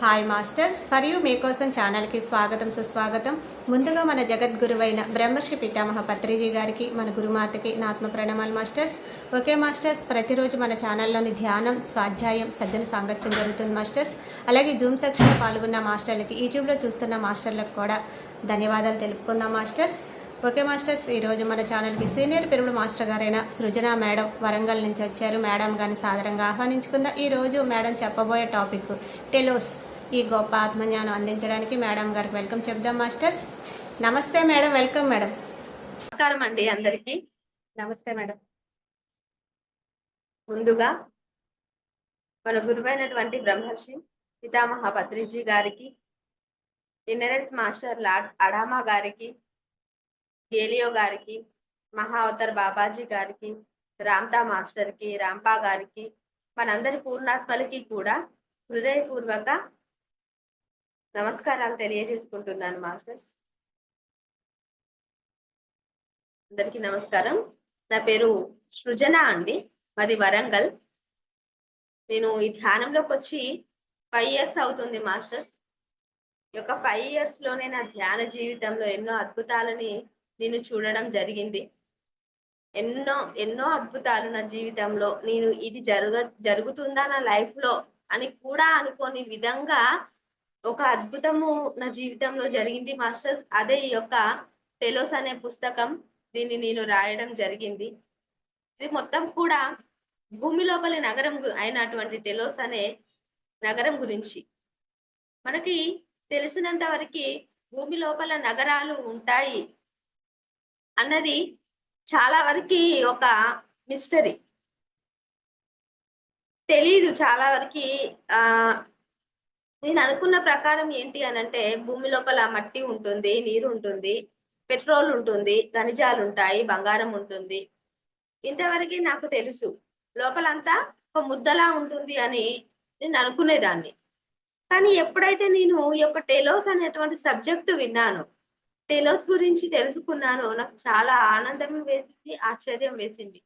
Hi masters, for you మీకోసం ఛానల్కి స్వాగతం సుస్వాగతం. ముందుగా మన జగద్గురువైన బ్రహ్మర్షి పితామహ పత్రిజీ గారికి, మన గురుమాతకి నా ఆత్మ ప్రణామాలు మాస్టర్స్. ఓకే మాస్టర్స్, ప్రతిరోజు మన ఛానల్లోని ధ్యానం, స్వాధ్యాయం, సజ్జన సాంగత్యం జరుగుతుంది మాస్టర్స్. అలాగే జూమ్ సెక్షన్లో పాల్గొన్న మాస్టర్లకి, యూట్యూబ్లో చూస్తున్న మాస్టర్లకు కూడా ధన్యవాదాలు తెలుపుకుందాం మాస్టర్స్. ఓకే మాస్టర్స్, ఈరోజు మన ఛానల్కి సీనియర్ పెరుగుడు మాస్టర్ గారైన సృజన మేడం వరంగల్ నుంచి వచ్చారు. మేడం గారిని సాదరంగా ఆహ్వానించుకుందాం. ఈరోజు మేడం చెప్పబోయే టాపిక్ టెలోస్, ఈ గొప్ప ఆత్మజ్ఞానం అందించడానికి మేడం గారికి వెల్కమ్ చెప్దాం మాస్టర్స్. నమస్తే మేడం, వెల్కమ్ మేడం. నమస్కారం అండి అందరికి. నమస్తే మేడం. ముందుగా మన గురువైనటువంటి బ్రహ్మర్షి పితామహ పత్రిజీ గారికి, ఇన్నరెంట్ మాస్టర్ లార్డ్ అడామా గారికి, గేలియో గారికి, మహా అవతార్ బాబాజీ గారికి, రామ్తా మాస్టర్కి, రాంపా గారికి, మనందరి పూర్ణాత్మలకి కూడా హృదయపూర్వక నమస్కారాలు తెలియజేసుకుంటున్నాను మాస్టర్స్. అందరికీ నమస్కారం. నా పేరు సృజన అండి, మాది వరంగల్. నేను ఈ ధ్యానంలోకి వచ్చి 5 years అవుతుంది మాస్టర్స్. ఈ యొక్క 5 years లోనే నా ధ్యాన జీవితంలో ఎన్నో అద్భుతాలని నేను చూడడం జరిగింది. ఎన్నో ఎన్నో అద్భుతాలు నా జీవితంలో, నేను ఇది జరుగుతుందా నా లైఫ్ లో అని కూడా అనుకోని విధంగా ఒక అద్భుతము నా జీవితంలో జరిగింది మాస్టర్స్. అదే ఈ యొక్క టెలోస్ అనే పుస్తకం. దీన్ని నేను రాయడం జరిగింది. ఇది మొత్తం కూడా భూమి లోపలి నగరం అయినటువంటి టెలోస్ అనే నగరం గురించి. మనకి తెలిసినంత వరకు భూమి లోపల నగరాలు ఉంటాయి అన్నది చాలా వరకు ఒక మిస్టరీ. తెలీదు చాలా వరకు. నేను అనుకున్న ప్రకారం ఏంటి అనంటే, భూమి లోపల మట్టి ఉంటుంది, నీరు ఉంటుంది, పెట్రోల్ ఉంటుంది, ఖనిజాలు ఉంటాయి, బంగారం ఉంటుంది. ఇంతవరకు నాకు తెలుసు. లోపలంతా ఒక ముద్దలా ఉంటుంది అని నేను అనుకునేదాన్ని. కానీ ఎప్పుడైతే నేను ఈ యొక్క టెలోస్ అనేటువంటి సబ్జెక్టు విన్నానో, టెలోస్ గురించి తెలుసుకున్నానో, నాకు చాలా ఆనందం వేసింది, ఆశ్చర్యం వేసింది.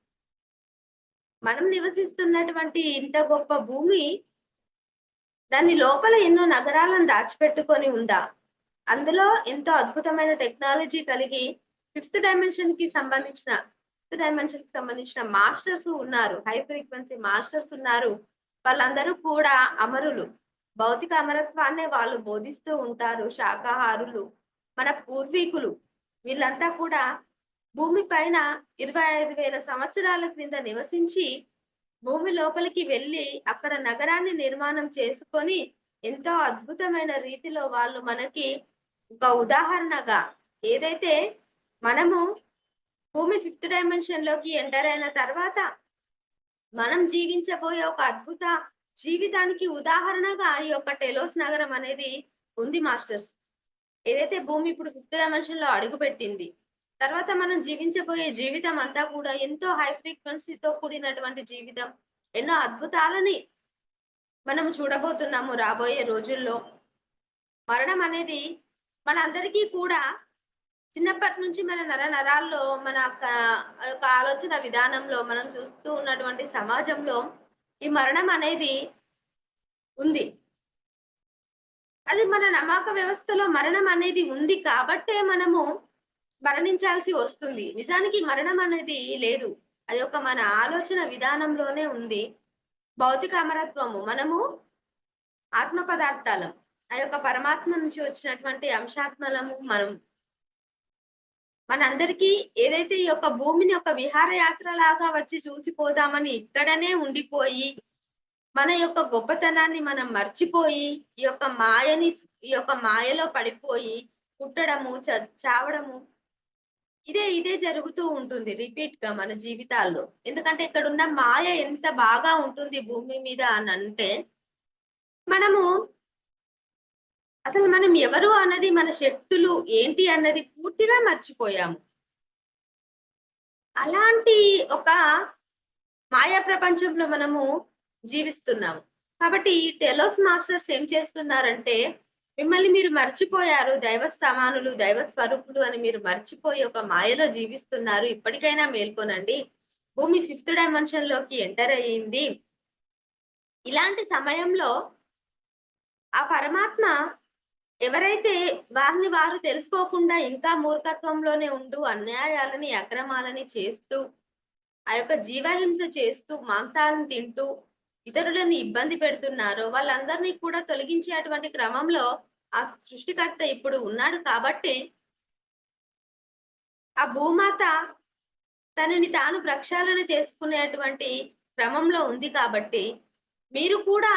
మనం నివసిస్తున్నటువంటి ఇంత గొప్ప భూమి, దాని లోపల ఎన్నో నగరాలను దాచిపెట్టుకొని ఉందా? అందులో ఎంతో అద్భుతమైన టెక్నాలజీ కలిగి ఫిఫ్త్ డైమెన్షన్ కి సంబంధించిన మాస్టర్స్ ఉన్నారు. హై ఫ్రీక్వెన్సీ మాస్టర్స్ ఉన్నారు. వాళ్ళందరూ కూడా అమరులు. భౌతిక అమరత్వాన్నే వాళ్ళు బోధిస్తూ ఉంటారు. శాకాహారులు, మన పూర్వీకులు, వీళ్ళంతా కూడా భూమి పైన 25,000 సంవత్సరాల క్రింద నివసించి భూమి లోపలికి వెళ్ళి అక్కడ నగరాన్ని నిర్మాణం చేసుకొని ఎంతో అద్భుతమైన రీతిలో వాళ్ళు మనకి ఒక ఉదాహరణగా, ఏదైతే మనము భూమి ఫిఫ్త్ డైమెన్షన్ లోకి ఎంటర్ అయిన తర్వాత మనం జీవించబోయే ఒక అద్భుత జీవితానికి ఉదాహరణగా ఈ యొక్క టెలోస్ నగరం అనేది ఉంది మాస్టర్స్. ఏదైతే భూమి ఇప్పుడు ఫిఫ్త్ డైమెన్షన్ లో అడుగు పెట్టింది, తర్వాత మనం జీవించబోయే జీవితం అంతా కూడా ఎంతో హై ఫ్రీక్వెన్సీతో కూడినటువంటి జీవితం. ఎన్నో అద్భుతాలని మనం చూడబోతున్నాము రాబోయే రోజుల్లో. మరణం అనేది మనందరికీ కూడా చిన్నప్పటి నుంచి మన నరాల్లో, మన యొక్క ఆలోచన విధానంలో మనం చూస్తూ ఉన్నటువంటి సమాజంలో ఈ మరణం అనేది ఉంది. అది మన నమ్మక వ్యవస్థలో మరణం అనేది ఉంది కాబట్టే మనము మరణించాల్సి వస్తుంది. నిజానికి మరణం అనేది లేదు. అది ఒక మన ఆలోచన విధానంలోనే ఉంది. భౌతిక అమరత్వము, మనము ఆత్మ పదార్థాలం, ఆ యొక్క పరమాత్మ నుంచి వచ్చినటువంటి అంశాత్మలము మనం. మనందరికీ ఏదైతే ఈ యొక్క భూమిని ఒక విహారయాత్ర లాగా వచ్చి చూసిపోదామని ఇక్కడనే ఉండిపోయి, మన యొక్క గొప్పతనాన్ని మనం మర్చిపోయి, ఈ యొక్క మాయలో పడిపోయి పుట్టడము, చావడము, ఇదే జరుగుతూ ఉంటుంది రిపీట్ గా మన జీవితాల్లో. ఎందుకంటే ఇక్కడ ఉన్న మాయ ఎంత బాగా ఉంటుంది భూమి మీద అని అంటే, మనము అసలు మనం ఎవరు అన్నది, మన శక్తులు ఏంటి అన్నది పూర్తిగా మర్చిపోయాము. అలాంటి ఒక మాయా ప్రపంచంలో మనము జీవిస్తున్నాము. కాబట్టి ఈ టెలోస్ మాస్టర్స్ ఏం చేస్తున్నారంటే, మిమ్మల్ని మీరు మర్చిపోయారు, దైవ సమానులు, దైవ స్వరూపులు అని మీరు మర్చిపోయి ఒక మాయలో జీవిస్తున్నారు. ఇప్పటికైనా మేల్కొనండి. భూమి ఫిఫ్త్ డైమెన్షన్ లోకి ఎంటర్ అయ్యింది. ఇలాంటి సమయంలో ఆ పరమాత్మ ఎవరైతే వారిని వారు తెలుసుకోకుండా ఇంకా మూర్ఖత్వంలోనే ఉంటూ అన్యాయాలని అక్రమాలని చేస్తూ ఆ యొక్క జీవహింస చేస్తూ మాంసాలను తింటూ ఇతరులను ఇబ్బంది పెడుతున్నారో వాళ్ళందరినీ కూడా తొలగించేటువంటి క్రమంలో ఆ సృష్టికర్త ఇప్పుడు ఉన్నాడు కాబట్టి ఆ భూమాత తనని తాను ప్రక్షాళన చేసుకునేటువంటి క్రమంలో ఉంది కాబట్టి మీరు కూడా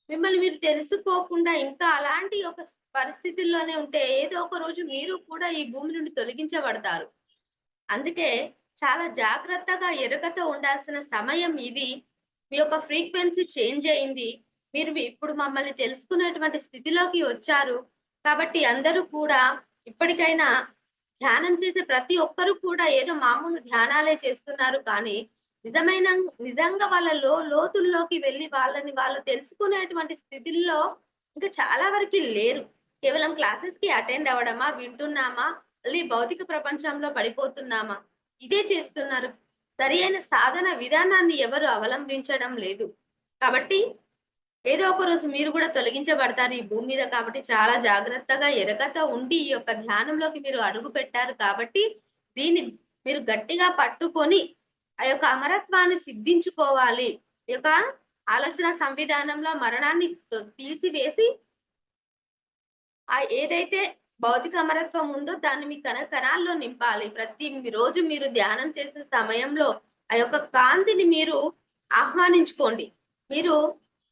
మిమ్మల్ని మీరు తెలుసుకోకుండా ఇంకా అలాంటి ఒక పరిస్థితుల్లోనే ఉంటే ఏదో ఒక రోజు మీరు కూడా ఈ భూమి నుండి తొలగించబడతారు. అందుకే చాలా జాగ్రత్తగా ఎరుకతో ఉండాల్సిన సమయం ఇది. మీ యొక్క ఫ్రీక్వెన్సీ చేంజ్ అయింది. మీరు ఇప్పుడు మమ్మల్ని తెలుసుకునేటువంటి స్థితిలోకి వచ్చారు. కాబట్టి అందరూ కూడా ఇప్పటికైనా ధ్యానం చేసే ప్రతి ఒక్కరు కూడా ఏదో మామూలు ధ్యానాలే చేస్తున్నారు కానీ నిజంగా వాళ్ళ లోతుల్లోకి వెళ్ళి వాళ్ళని వాళ్ళు తెలుసుకునేటువంటి స్థితిల్లో ఇంకా చాలా వరకు లేరు. కేవలం క్లాసెస్ కి అటెండ్ అవ్వడమా, వింటున్నామా, మళ్ళీ భౌతిక ప్రపంచంలో పడిపోతున్నామా, ఇదే చేస్తున్నారు. సరి అయిన సాధన విధానాన్ని ఎవరు అవలంబించడం లేదు. కాబట్టి ఏదో ఒక రోజు మీరు కూడా తొలగించబడతారు ఈ భూమి మీద. కాబట్టి చాలా జాగ్రత్తగా ఎరగత ఉండి ఈ యొక్క ధ్యానంలోకి మీరు అడుగు పెట్టారు కాబట్టి దీన్ని మీరు గట్టిగా పట్టుకొని ఆ యొక్క అమరత్వాన్ని సిద్ధించుకోవాలి. ఈ యొక్క ఆలోచన సంవిధానంలో మరణాన్ని తీసివేసి ఆ ఏదైతే భౌతిక అమరత్వం ఉందో దాన్ని మీ కణాల్లో నింపాలి. ప్రతి రోజు మీరు ధ్యానం చేసే సమయంలో ఆ యొక్క కాంతిని మీరు ఆహ్వానించుకోండి. మీరు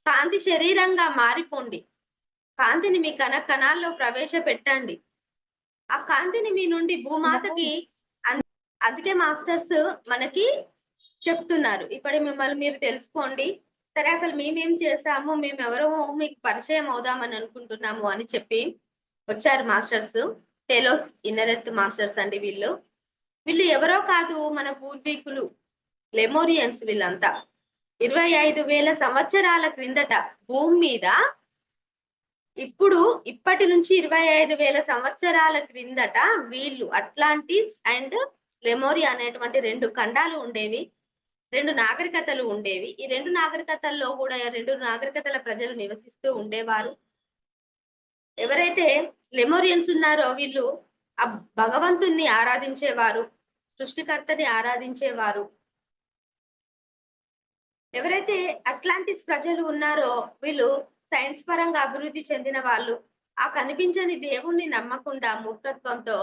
కాంతి శరీరంగా మారిపోండి. కాంతిని మీ కణాల్లో ప్రవేశపెట్టండి. ఆ కాంతిని మీ నుండి భూమాతకి అందుకే మాస్టర్స్ మనకి చెప్తున్నారు. ఇప్పుడు మిమ్మల్ని మీరు తెలుసుకోండి. సరే అసలు మేమేం చేసాము, మేము ఎవరో మీకు పరిచయం అవుదామని అనుకుంటున్నాము అని చెప్పి వచ్చారు మాస్టర్స్. టెలోస్ ఇన్నరెత్ మాస్టర్స్ అండి వీళ్ళు. వీళ్ళు ఎవరో కాదు, మన పూర్వీకులు లెమోరియన్స్. వీళ్ళంతా 25,000 సంవత్సరాల క్రిందట భూమి మీద ఇప్పటి నుంచి 25,000 సంవత్సరాల క్రిందట వీళ్ళు అట్లాంటిస్ అండ్ లెమోరియా అనేటువంటి 2 ఖండాలు ఉండేవి. 2 నాగరికతలు ఉండేవి. ఈ 2 నాగరికతల్లో కూడా 2 నాగరికతల ప్రజలు నివసిస్తూ ఉండేవారు. ఎవరైతే లెమోరియన్స్ ఉన్నారో వీళ్ళు ఆ భగవంతుణ్ణి ఆరాధించేవారు, సృష్టికర్తని ఆరాధించేవారు. ఎవరైతే అట్లాంటిస్ ప్రజలు ఉన్నారో వీళ్ళు సైన్స్ పరంగా అభివృద్ధి చెందిన వాళ్ళు. ఆ కనిపించని దేవుణ్ణి నమ్మకుండా మూర్ఖత్వంతో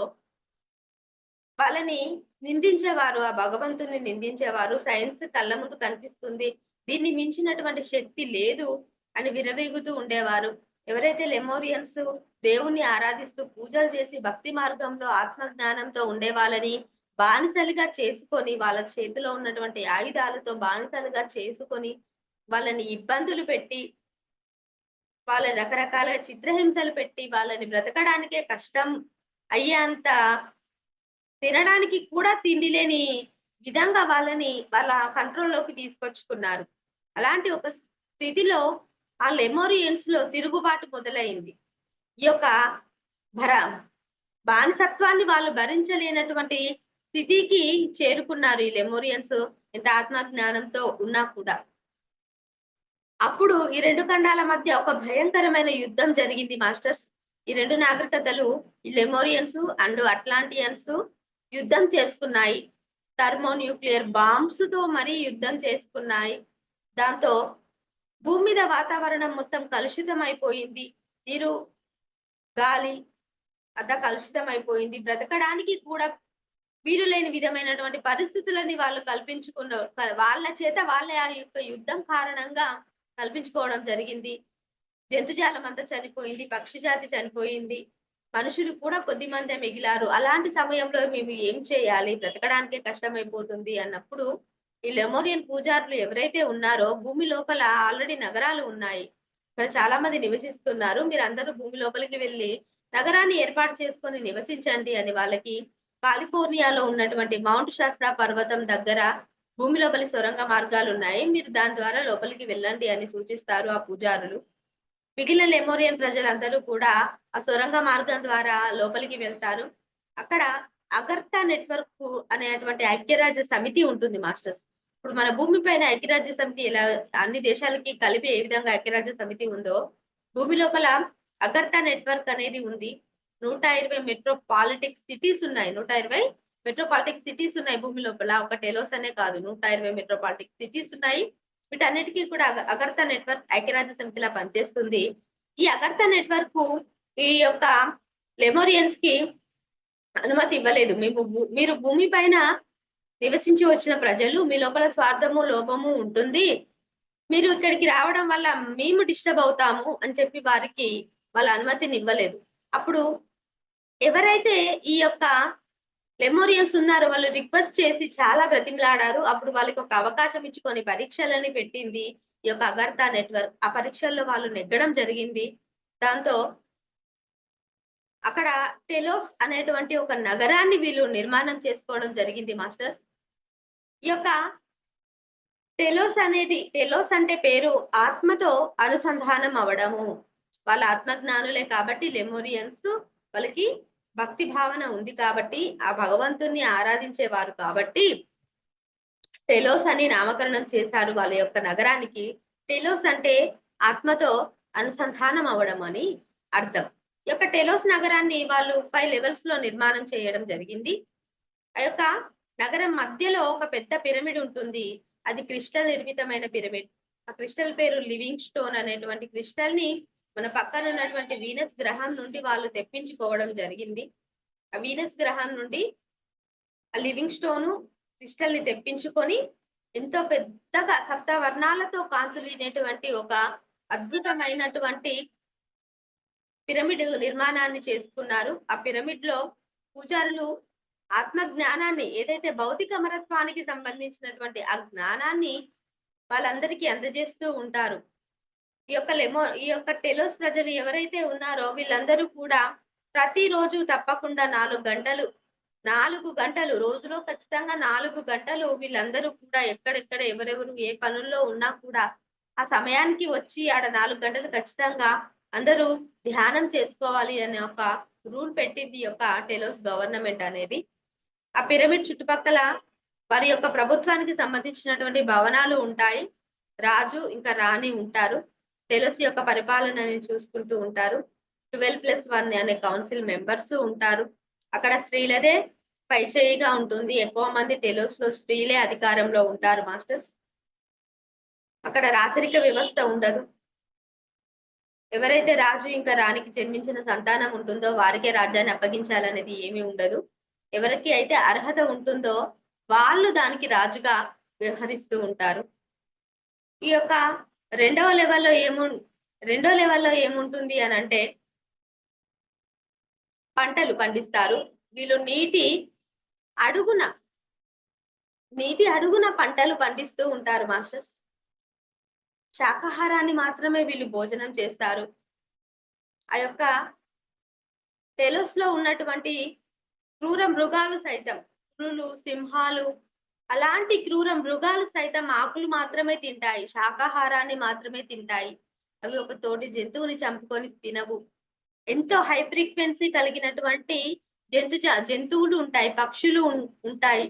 వాళ్ళని నిందించేవారు, ఆ భగవంతుని నిందించేవారు. సైన్స్ కళ్ళ ముందు కనిపిస్తుంది, దీన్ని మించినటువంటి శక్తి లేదు అని విరవీగుతూ ఉండేవారు. ఎవరైతే లెమోరియన్స్ దేవుణ్ణి ఆరాధిస్తూ పూజలు చేసి భక్తి మార్గంలో ఆత్మజ్ఞానంతో ఉండే వాళ్ళని బానిసలుగా చేసుకొని, వాళ్ళ చేతిలో ఉన్నటువంటి ఆయుధాలతో బానిసలుగా చేసుకొని వాళ్ళని ఇబ్బందులు పెట్టి, వాళ్ళని రకరకాల చిత్రహింసలు పెట్టి, వాళ్ళని బ్రతకడానికే కష్టం అయ్యేంత, తినడానికి కూడా తిండి లేని విధంగా వాళ్ళని వాళ్ళ కంట్రోల్లోకి తీసుకొచ్చుకున్నారు. అలాంటి ఒక స్థితిలో ఆ లెమోరియన్స్ లో తిరుగుబాటు మొదలైంది. ఈ యొక్క బానిసత్వాన్ని వాళ్ళు భరించలేనటువంటి స్థితికి చేరుకున్నారు ఈ లెమోరియన్స్, ఎంత ఆత్మజ్ఞానంతో ఉన్నా కూడా. అప్పుడు ఈ 2 ఖండాల మధ్య ఒక భయంకరమైన యుద్ధం జరిగింది మాస్టర్స్. ఈ 2 నాగరికతలు, ఈ లెమోరియన్స్ అండ్ అట్లాంటియన్స్ యుద్ధం చేసుకున్నాయి. థర్మోన్యూక్లియర్ బాంబ్స్ తో మరీ యుద్ధం చేసుకున్నాయి. దాంతో భూమి మీద వాతావరణం మొత్తం కలుషితం అయిపోయింది. నీరు, గాలి అంతా కలుషితం అయిపోయింది. బ్రతకడానికి కూడా వీలు లేని విధమైనటువంటి పరిస్థితులని వాళ్ళు కల్పించుకున్న వాళ్ళ చేత వాళ్ళే ఆ యొక్క యుద్ధం కారణంగా కల్పించుకోవడం జరిగింది. జంతుజాలం అంతా చనిపోయింది, పక్షి జాతి చనిపోయింది, మనుషులు కూడా కొద్ది మందే మిగిలారు. అలాంటి సమయంలో మేము ఏం చేయాలి, బ్రతకడానికే కష్టమైపోతుంది అన్నప్పుడు ఈ లెమోరియన్ పూజారులు ఎవరైతే ఉన్నారో భూమి లోపల ఆల్రెడీ నగరాలు ఉన్నాయి, ఇక్కడ చాలా మంది నివసిస్తున్నారు, మీరందరూ భూమి లోపలికి వెళ్ళి నగరాన్ని ఏర్పాటు చేసుకొని నివసించండి అని వాళ్ళకి కాలిఫోర్నియాలో ఉన్నటువంటి మౌంట్ శాస్త్రా పర్వతం దగ్గర భూమి లోపలి సొరంగ మార్గాలు ఉన్నాయి, మీరు దాని ద్వారా లోపలికి వెళ్ళండి అని సూచిస్తారు ఆ పూజారులు. మిగిలిన లెమోరియన్ ప్రజలందరూ కూడా ఆ సొరంగ మార్గం ద్వారా లోపలికి వెళ్తారు. అక్కడ అగర్తా నెట్వర్క్ అనేటువంటి ఐక్యరాజ్య సమితి ఉంటుంది మాస్టర్స్. ఇప్పుడు మన భూమి పైన ఐక్యరాజ్య సమితి ఎలా అన్ని దేశాలకి కలిపి ఏ విధంగా ఐక్యరాజ్య సమితి ఉందో భూమి లోపల అగర్తా నెట్వర్క్ అనేది ఉంది. 120 మెట్రోపాలిటిక్ సిటీస్ ఉన్నాయి. 120 మెట్రోపాలిటిక్ సిటీస్ ఉన్నాయి భూమి లోపల. ఒక టెలోస్ అనే కాదు, 120 మెట్రోపాలిటిక్ సిటీస్ ఉన్నాయి. వీటన్నిటికీ కూడా అగర్తా నెట్వర్క్ ఐక్యరాజ్య సమితిలా పనిచేస్తుంది. ఈ అగర్తా నెట్వర్క్ ఈ యొక్క లెమోరియన్స్ కి అనుమతి ఇవ్వలేదు. మీరు భూమి పైన నివసించి వచ్చిన ప్రజలు, మీ లోపల స్వార్థము, లోభము ఉంటుంది. మీరు ఇక్కడికి రావడం వల్ల మేము డిస్టర్బ్ అవుతాము అని చెప్పి వారికి వాళ్ళ అనుమతిని ఇవ్వలేదు. అప్పుడు ఎవరైతే ఈ యొక్క లెమోరియన్స్ ఉన్నారో వాళ్ళు రిక్వెస్ట్ చేసి చాలా బ్రతిమలాడారు. అప్పుడు వాళ్ళకి ఒక అవకాశం ఇచ్చుకొని పరీక్షలని పెట్టింది ఈ యొక్క అగర్తా నెట్వర్క్. ఆ పరీక్షల్లో వాళ్ళు నెగ్గడం జరిగింది. దాంతో అక్కడ టెలోస్ అనేటువంటి ఒక నగరాన్ని వీళ్ళు నిర్మాణం చేసుకోవడం జరిగింది మాస్టర్స్. ఈ యొక్క టెలోస్ అంటే పేరు ఆత్మతో అనుసంధానం అవడము. వాళ్ళ ఆత్మజ్ఞానులే కాబట్టి లెమోరియన్స్, వాళ్ళకి భక్తి భావన ఉంది కాబట్టి, ఆ భగవంతుణ్ణి ఆరాధించేవారు కాబట్టి టెలోస్ అని నామకరణం చేశారు వాళ్ళ యొక్క నగరానికి. టెలోస్ అంటే ఆత్మతో అనుసంధానం అవడం అని అర్థం. ఈ యొక్క టెలోస్ నగరాన్ని వాళ్ళు 5 లెవెల్స్ లో నిర్మాణం చేయడం జరిగింది. ఆ యొక్క నగరం మధ్యలో ఒక పెద్ద పిరమిడ్ ఉంటుంది. అది క్రిస్టల్ నిర్మితమైన పిరమిడ్. ఆ క్రిస్టల్ పేరు లివింగ్ స్టోన్ అనేటువంటి క్రిస్టల్ ని మన పక్కన ఉన్నటువంటి వీనస్ గ్రహం నుండి వాళ్ళు తెప్పించుకోవడం జరిగింది. ఆ వీనస్ గ్రహం నుండి ఆ లివింగ్ స్టోను క్రిస్టల్ ని తెప్పించుకొని ఎంతో పెద్దగా సప్తవర్ణాలతో కాంతులేనటువంటి ఒక అద్భుతమైనటువంటి పిరమిడ్ నిర్మాణాన్ని చేసుకున్నారు. ఆ పిరమిడ్ లో పూజారులు ఆత్మ జ్ఞానాన్ని, ఏదైతే భౌతిక అమరత్వానికి సంబంధించినటువంటి ఆ జ్ఞానాన్ని వాళ్ళందరికీ అందజేస్తూ ఉంటారు. ఈ యొక్క టెలోస్ ప్రజలు ఎవరైతే ఉన్నారో వీళ్ళందరూ కూడా ప్రతిరోజు తప్పకుండా 4 గంటలు రోజులో ఖచ్చితంగా 4 గంటలు వీళ్ళందరూ కూడా ఎక్కడెక్కడ ఎవరెవరు ఏ పనుల్లో ఉన్నా కూడా ఆ సమయానికి వచ్చి ఆడ 4 గంటలు ఖచ్చితంగా అందరూ ధ్యానం చేసుకోవాలి అనే ఒక రూల్ పెట్టింది ఈ యొక్క టెలోస్ గవర్నమెంట్ అనేది. ఆ పిరమిడ్ చుట్టుపక్కల వారి యొక్క ప్రభుత్వానికి సంబంధించినటువంటి భవనాలు ఉంటాయి. రాజు ఇంకా రాణి ఉంటారు. టెలోస్ యొక్క పరిపాలనని చూసుకుంటూ ఉంటారు. 12+1 అనే కౌన్సిల్ మెంబర్స్ ఉంటారు. అక్కడ స్త్రీలదే పైచేయిగా ఉంటుంది. ఎక్కువ మంది టెలోస్ లో స్త్రీలే అధికారంలో ఉంటారు మాస్టర్స్. అక్కడ రాచరిక వ్యవస్థ ఉండదు. ఎవరైతే రాజు ఇంకా రాణికి జన్మించిన సంతానం ఉంటుందో వారికే రాజ్యాన్ని అప్పగించాలనేది ఏమీ ఉండదు. ఎవరికి అయితే అర్హత ఉంటుందో వాళ్ళు దానికి రాజుగా వ్యవహరిస్తూ ఉంటారు. ఈ యొక్క రెండో లెవెల్లో ఏముంటుంది అని అంటే పంటలు పండిస్తారు. వీళ్ళు నీటి అడుగున పంటలు పండిస్తూ ఉంటారు మాస్టర్స్. శాకాహారాన్ని మాత్రమే వీళ్ళు భోజనం చేస్తారు. ఆ యొక్క టెలోస్ లో ఉన్నటువంటి క్రూర మృగాలు సైతం, పులులు, సింహాలు, అలాంటి క్రూర మృగాలు సైతం ఆకులు మాత్రమే తింటాయి, శాకాహారాన్ని మాత్రమే తింటాయి. అవి ఒక తోటి జంతువుని చంపుకొని తినవు. ఎంతో హై ఫ్రీక్వెన్సీ కలిగినటువంటి జంతువులు ఉంటాయి, పక్షులు ఉంటాయి.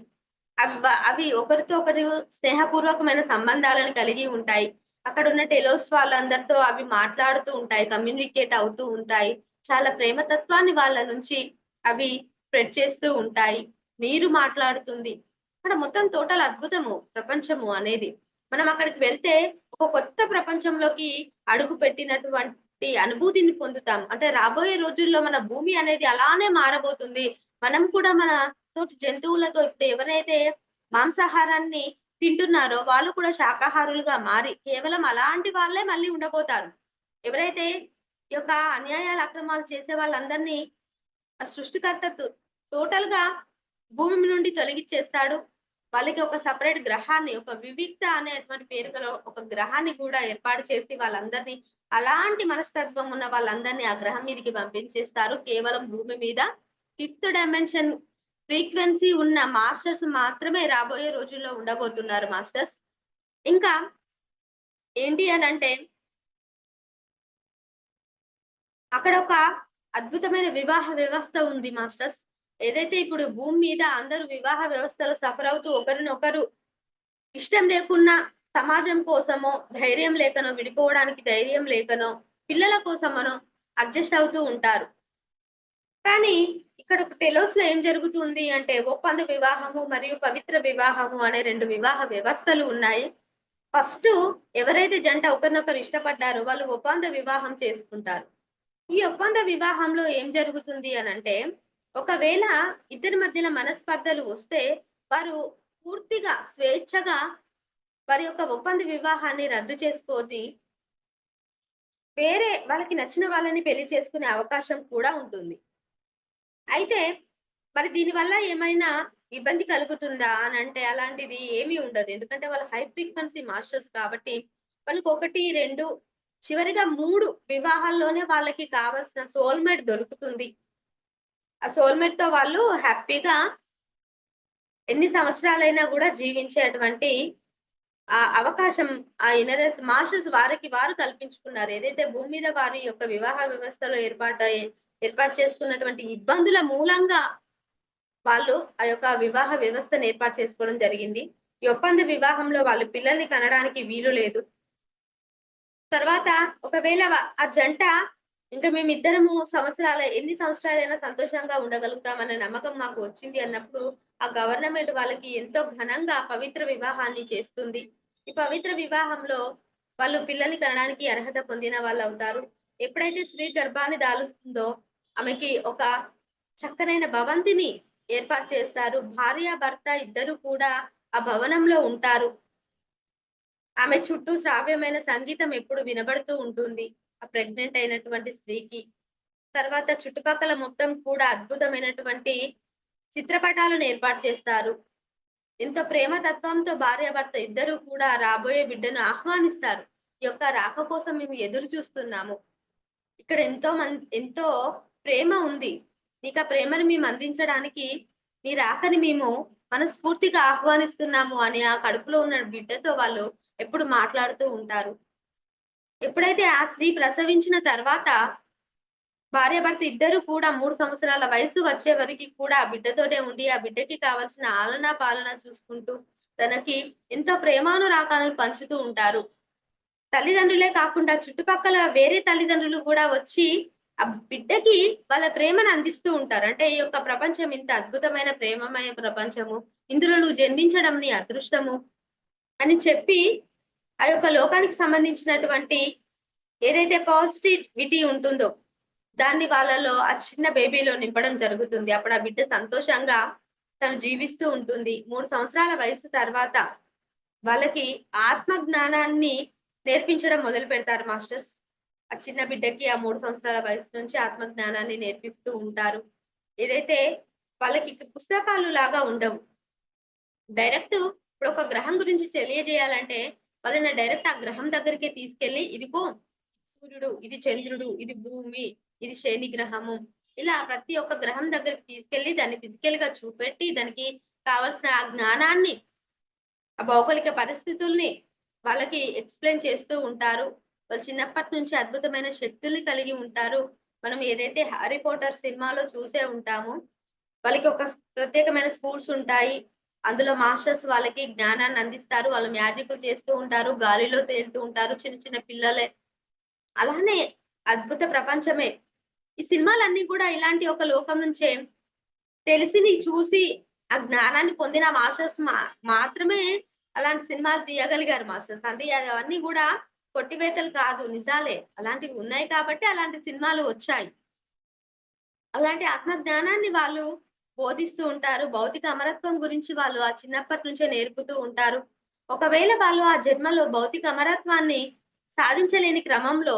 అవి ఒకరితో ఒకరు స్నేహపూర్వకమైన సంబంధాలను కలిగి ఉంటాయి. అక్కడ ఉన్న టెలోస్ వాళ్ళందరితో అవి మాట్లాడుతూ ఉంటాయి, కమ్యూనికేట్ అవుతూ ఉంటాయి. చాలా ప్రేమతత్వాన్ని వాళ్ళ నుంచి అవి స్ప్రెడ్ చేస్తూ ఉంటాయి. నీరు మాట్లాడుతుంది. అక్కడ మొత్తం టోటల్ అద్భుతము ప్రపంచము అనేది. మనం అక్కడికి వెళ్తే ఒక కొత్త ప్రపంచంలోకి అడుగు పెట్టినటువంటి అనుభూతిని పొందుతాం. అంటే రాబోయే రోజుల్లో మన భూమి అనేది అలానే మారబోతుంది. మనం కూడా మన తోటి జంతువులతో, ఇప్పుడు ఎవరైతే మాంసాహారాన్ని తింటున్నారో వాళ్ళు కూడా శాకాహారులుగా మారి కేవలం అలాంటి వాళ్ళే మళ్ళీ ఉండబోతారు. ఎవరైతే ఈ యొక్క అన్యాయాలు, అక్రమాలు చేసే వాళ్ళందరినీ ఆ సృష్టికర్త టోటల్ గా భూమి నుండి తొలగిచ్చేస్తాడు. వాళ్ళకి ఒక సపరేట్ గ్రహాన్ని, ఒక వివిక్త అనేటువంటి పేరు గల ఒక గ్రహాన్ని కూడా ఏర్పాటు చేసి వాళ్ళందరినీ, అలాంటి మనస్తత్వం ఉన్న వాళ్ళందరినీ ఆ గ్రహం మీదకి పంపించేస్తారు. కేవలం భూమి మీద 5th డైమెన్షన్ ఫ్రీక్వెన్సీ ఉన్న మాస్టర్స్ మాత్రమే రాబోయే రోజుల్లో ఉండబోతున్నారు మాస్టర్స్. ఇంకా ఏంటి అని అంటే అక్కడ ఒక అద్భుతమైన వివాహ వ్యవస్థ ఉంది మాస్టర్స్. ఏదైతే ఇప్పుడు భూమి మీద అందరూ వివాహ వ్యవస్థలో సఫర్ అవుతూ ఒకరినొకరు ఇష్టం లేకున్నా, సమాజం కోసమో, ధైర్యం లేకనో, విడిపోవడానికి ధైర్యం లేకనో, పిల్లల కోసం మనం అడ్జస్ట్ అవుతూ ఉంటారు. కానీ ఇక్కడ టెలోస్ లో ఏం జరుగుతుంది అంటే ఒప్పంద వివాహము మరియు పవిత్ర వివాహము అనే 2 వివాహ వ్యవస్థలు ఉన్నాయి. ఫస్ట్ ఎవరైతే జంట ఒకరినొకరు ఇష్టపడ్డారో వాళ్ళు ఒప్పంద వివాహం చేసుకుంటారు. ఈ ఒప్పంద వివాహంలో ఏం జరుగుతుంది అనంటే, ఒకవేళ ఇద్దరి మధ్యన మనస్పర్ధలు వస్తే వారు పూర్తిగా స్వేచ్ఛగా వారి యొక్క ఒప్పంద వివాహాన్ని రద్దు చేసుకొని వేరే వాళ్ళకి నచ్చిన వాళ్ళని పెళ్లి చేసుకునే అవకాశం కూడా ఉంటుంది. అయితే మరి దీనివల్ల ఏమైనా ఇబ్బంది కలుగుతుందా అనంటే అలాంటిది ఏమీ ఉండదు. ఎందుకంటే వాళ్ళు హై ఫ్రీక్వెన్సీ మాస్టర్స్ కాబట్టి వాళ్ళకి 1, 2 చివరిగా 3 వివాహాల్లోనే వాళ్ళకి కావాల్సిన సోల్‌మేట్ దొరుకుతుంది. ఆ సోల్‌మేట్‌తో వాళ్ళు హ్యాపీగా ఎన్ని సంవత్సరాలైనా గూడా జీవించేటువంటి అవకాశం ఆ ఇనర్ ఎర్త్ మాస్టర్స్ వారికి వారు కల్పించుకున్నారు. ఏదైతే భూమి మీద వారి యొక్క వివాహ వ్యవస్థలో ఏర్పాటు చేసుకున్నటువంటి ఇబ్బందుల మూలంగా వాళ్ళు ఆ యొక్క వివాహ వ్యవస్థను ఏర్పాటు చేసుకోవడం జరిగింది. ఈ ఒప్పంద వివాహంలో వాళ్ళు పిల్లల్ని కనడానికి వీలు లేదు. తర్వాత ఒకవేళ ఆ జంట ఇంకా మేమిద్దరము ఎన్ని సంవత్సరాలైనా సంతోషంగా ఉండగలుగుతామనే నమ్మకం మాకు వచ్చింది అన్నప్పుడు, ఆ గవర్నమెంట్ వాళ్ళకి ఎంతో ఘనంగా పవిత్ర వివాహాన్ని చేస్తుంది. ఈ పవిత్ర వివాహంలో వాళ్ళు పిల్లల్ని కనడానికి అర్హత పొందిన వాళ్ళవుతారు. ఎప్పుడైతే స్త్రీ గర్భాన్ని దాలుస్తుందో, ఆమెకి ఒక చక్కనైన భవంతిని ఏర్పాటు చేస్తారు. భార్యాభర్త ఇద్దరు కూడా ఆ భవనంలో ఉంటారు. ఆమె చుట్టూ శ్రావ్యమైన సంగీతం ఎప్పుడు వినబడుతూ ఉంటుంది. ఆ ప్రెగ్నెంట్ అయినటువంటి స్త్రీకి. తర్వాత చుట్టుపక్కల మొత్తం కూడా అద్భుతమైనటువంటి చిత్రపటాలను ఏర్పాటు చేస్తారు. ఎంతో ప్రేమ తత్వంతో భార్యాభర్త ఇద్దరు కూడా రాబోయే బిడ్డను ఆహ్వానిస్తారు. ఈ యొక్క రాక కోసం మేము ఎదురు చూస్తున్నాము. ఇక్కడ ఎంతో ప్రేమ ఉంది. నీకా ప్రేమను మేము అందించడానికి నీ రాకని మేము మనస్ఫూర్తిగా ఆహ్వానిస్తున్నాము అని ఆ కడుపులో ఉన్న బిడ్డతో వాళ్ళు ఎప్పుడు మాట్లాడుతూ ఉంటారు. ఎప్పుడైతే ఆ స్త్రీ ప్రసవించిన తర్వాత భార్యాభర్త ఇద్దరు కూడా 3 సంవత్సరాల వయసు వచ్చే వరకి కూడా ఆ బిడ్డతోనే ఉండి, ఆ బిడ్డకి కావాల్సిన ఆలనా పాలన చూసుకుంటూ, తనకి ఎంతో ప్రేమానురాగాలను పంచుతూ ఉంటారు. తల్లిదండ్రులే కాకుండా చుట్టుపక్కల వేరే తల్లిదండ్రులు కూడా వచ్చి ఆ బిడ్డకి వాళ్ళ ప్రేమను అందిస్తూ ఉంటారు. అంటే ఈ యొక్క ప్రపంచం ఇంత అద్భుతమైన ప్రేమమయ ప్రపంచము. ఇందులో నువ్వు జన్మించడం నీ అదృష్టము అని చెప్పి, ఆ యొక్క లోకానికి సంబంధించినటువంటి ఏదైతే పాజిటివిటీ ఉంటుందో, దాన్ని వాళ్ళలో ఆ చిన్న బేబీలో నింపడం జరుగుతుంది. అప్పుడు ఆ బిడ్డ సంతోషంగా తను జీవిస్తూ ఉంటుంది. 3 సంవత్సరాల వయసు తర్వాత వాళ్ళకి ఆత్మ జ్ఞానాన్ని నేర్పించడం మొదలుపెడతారు మాస్టర్స్. ఆ చిన్న బిడ్డకి ఆ 3 సంవత్సరాల వయసు నుంచి ఆత్మ జ్ఞానాన్ని నేర్పిస్తూ ఉంటారు. ఏదైతే వాళ్ళకి పుస్తకాలు లాగా ఉండవు. డైరెక్ట్ ఇప్పుడు ఒక గ్రహం గురించి తెలియజేయాలంటే వాళ్ళని డైరెక్ట్ ఆ గ్రహం దగ్గరికే తీసుకెళ్ళి, ఇదిగో సూర్యుడు, ఇది చంద్రుడు, ఇది భూమి, ఇది శని గ్రహము. ఇలా ప్రతి ఒక్క గ్రహం దగ్గరికి తీసుకెళ్ళి దాన్ని ఫిజికల్ గా చూపెట్టి, దానికి కావాల్సిన ఆ జ్ఞానాన్ని, ఆ భౌగోళిక పరిస్థితుల్ని వాళ్ళకి ఎక్స్‌ప్లెయిన్ చేస్తూ ఉంటారు. వాళ్ళు చిన్నప్పటి నుంచి అద్భుతమైన శక్తుల్ని కలిగి ఉంటారు. మనం ఏదైతే 'హ్యారీ పాటర్' సినిమాలో చూసే ఉంటామో, వాళ్ళకి ఒక ప్రత్యేకమైన స్కూల్స్ ఉంటాయి. అందులో మాస్టర్స్ వాళ్ళకి జ్ఞానాన్ని అందిస్తారు. వాళ్ళు మ్యాజిక్‌లు చేస్తూ ఉంటారు. గాలిలో తేలుతూ ఉంటారు. చిన్న చిన్న పిల్లలే. అలానే అద్భుత ప్రపంచమే. ఈ సినిమాలన్నీ కూడా ఇలాంటి ఒక లోకం నుంచే తెలిసిని చూసి ఆ జ్ఞానాన్ని పొందిన మాస్టర్స్ మాత్రమే అలాంటి సినిమాలు తీయగలిగారు మాస్టర్స్. అంటే అవన్నీ గూడా కొట్టివేతలు కాదు, నిజాలే. అలాంటివి ఉన్నాయి కాబట్టి అలాంటి సినిమాలు వచ్చాయి. అలాంటి ఆత్మ జ్ఞానాన్ని వాళ్ళు బోధిస్తూ ఉంటారు. భౌతిక అమరత్వం గురించి వాళ్ళు ఆ చిన్నప్పటి నుంచే నేర్పుతూ ఉంటారు. ఒకవేళ వాళ్ళు ఆ జన్మలో భౌతిక అమరత్వాన్ని సాధించలేని క్రమంలో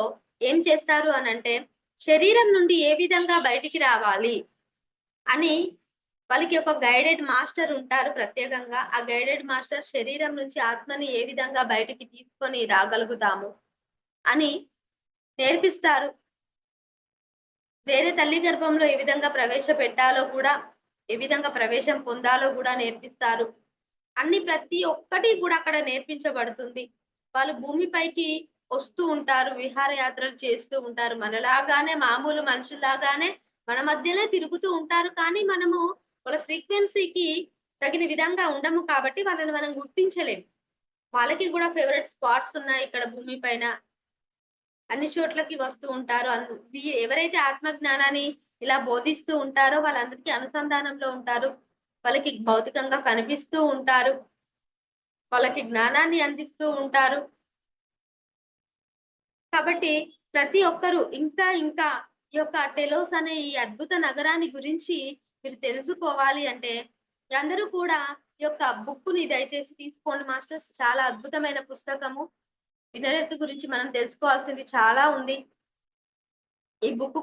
ఏం చేస్తారు అనంటే, శరీరం నుండి ఏ విధంగా బయటికి రావాలి అని వాళ్ళకి ఒక గైడెడ్ మాస్టర్ ఉంటారు ప్రత్యేకంగా. ఆ గైడెడ్ మాస్టర్ శరీరం నుంచి ఆత్మని ఏ విధంగా బయటికి తీసుకొని రాగలుగుతాము అని నేర్పిస్తారు. వేరే తల్లి గర్భంలో ఏ విధంగా ప్రవేశపెట్టాలో కూడా, ఏ విధంగా ప్రవేశం పొందాలో గూడా నేర్పిస్తారు. ప్రతి ఒక్కటి కూడా అక్కడ నేర్పించబడుతుంది. వాళ్ళు భూమిపైకి వస్తూ ఉంటారు. విహారయాత్రలు చేస్తూ ఉంటారు. మనలాగానే మామూలు మనుషుల్లాగానే మన మధ్యనే తిరుగుతూ ఉంటారు. కానీ మనము వాళ్ళ ఫ్రీక్వెన్సీకి తగిన విధంగా ఉండము కాబట్టి వాళ్ళని మనం గుర్తించలేం. వాళ్ళకి గూడా ఫేవరెట్ స్పాట్స్ ఉన్నాయి ఇక్కడ భూమి పైన. అన్ని చోట్లకి వస్తూ ఉంటారు. ఎవరైతే ఆత్మ జ్ఞానాన్ని ఇలా బోధిస్తూ ఉంటారో వాళ్ళందరికీ అనుసంధానంలో ఉంటారు. వాళ్ళకి భౌతికంగా కనిపిస్తూ ఉంటారు. వాళ్ళకి జ్ఞానాన్ని అందిస్తూ ఉంటారు. కాబట్టి ప్రతి ఒక్కరు ఇంకా ఇంకా ఈ యొక్క టెలోస్ అనే ఈ అద్భుత నగరాన్ని గురించి మీరు తెలుసుకోవాలి అంటే అందరూ కూడా ఈ యొక్క బుక్కుని దయచేసి తీసుకోండి మాస్టర్స్. చాలా అద్భుతమైన పుస్తకము. ఇనరెత్తు గురించి మనం తెలుసుకోవాల్సింది చాలా ఉంది. ఈ బుక్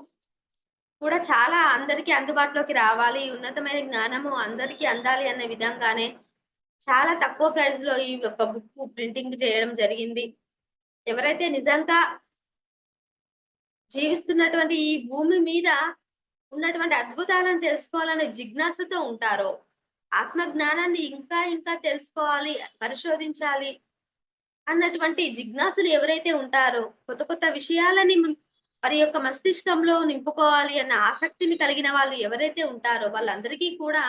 కూడా చాలా అందరికీ అందుబాటులోకి రావాలి. ఉన్నతమైన జ్ఞానము అందరికీ అందాలి అనే విధంగానే చాలా తక్కువ ప్రైస్ లో ఈ యొక్క బుక్ ప్రింటింగ్ చేయడం జరిగింది. ఎవరైతే నిజంగా జీవిస్తున్నటువంటి ఈ భూమి మీద ఉన్నటువంటి అద్భుతాలను తెలుసుకోవాలనే జిజ్ఞాసతో ఉంటారో, ఆత్మ జ్ఞానాన్ని ఇంకా ఇంకా తెలుసుకోవాలి, పరిశోధించాలి అన్నటువంటి జిజ్ఞాసులు ఎవరైతే ఉంటారో, కొత్త కొత్త విషయాలని వారి యొక్క మస్తిష్కంలో నింపుకోవాలి అన్న ఆసక్తిని కలిగిన వాళ్ళు ఎవరైతే ఉంటారో వాళ్ళందరికీ కూడా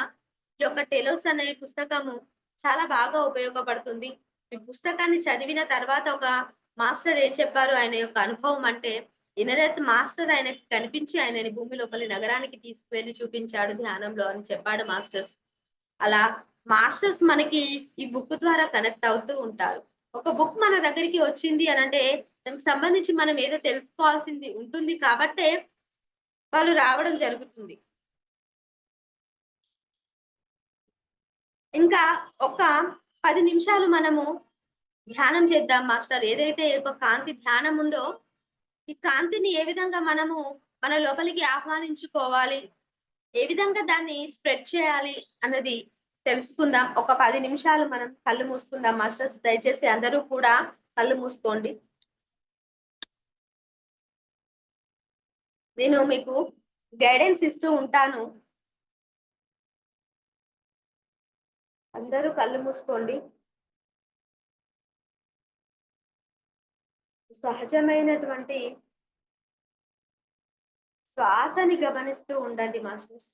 ఈ యొక్క టెలోస్ అనే పుస్తకము చాలా బాగా ఉపయోగపడుతుంది. ఈ పుస్తకాన్ని చదివిన తర్వాత ఒక మాస్టర్ ఏం చెప్పారు ఆయన యొక్క అనుభవం అంటే, ఇనరత్ మాస్టర్ ఆయనకి కనిపించి ఆయనని భూమి లోపలి నగరానికి తీసుకువెళ్లి చూపించాడు ధ్యానంలో అని చెప్పాడు మాస్టర్స్. అలా మాస్టర్స్ మనకి ఈ బుక్ ద్వారా కనెక్ట్ అవుతూ ఉంటారు. ఒక బుక్ మన దగ్గరికి వచ్చింది అనంటే దానికి సంబంధించి మనం ఏదో తెలుసుకోవాల్సింది ఉంటుంది కాబట్టే వాళ్ళు రావడం జరుగుతుంది. ఇంకా ఒక 10 నిమిషాలు మనము ధ్యానం చేద్దాం మాస్టర్. ఏదైతే ఒక కాంతి ధ్యానం ఉందో ఈ కాంతిని ఏ విధంగా మనము మన లోపలికి ఆహ్వానించుకోవాలి, ఏ విధంగా దాన్ని స్ప్రెడ్ చేయాలి అన్నది తెలుసుకుందాం. ఒక 10 నిమిషాలు మనం కళ్ళు మూసుకుందాం మాస్టర్స్. దయచేసి అందరూ కూడా కళ్ళు మూసుకోండి. నేను మీకు గైడెన్స్ ఇస్తూ ఉంటాను. అందరూ కళ్ళు మూసుకోండి. సహజమైనటువంటి శ్వాసని గమనిస్తూ ఉండండి మాస్టర్స్.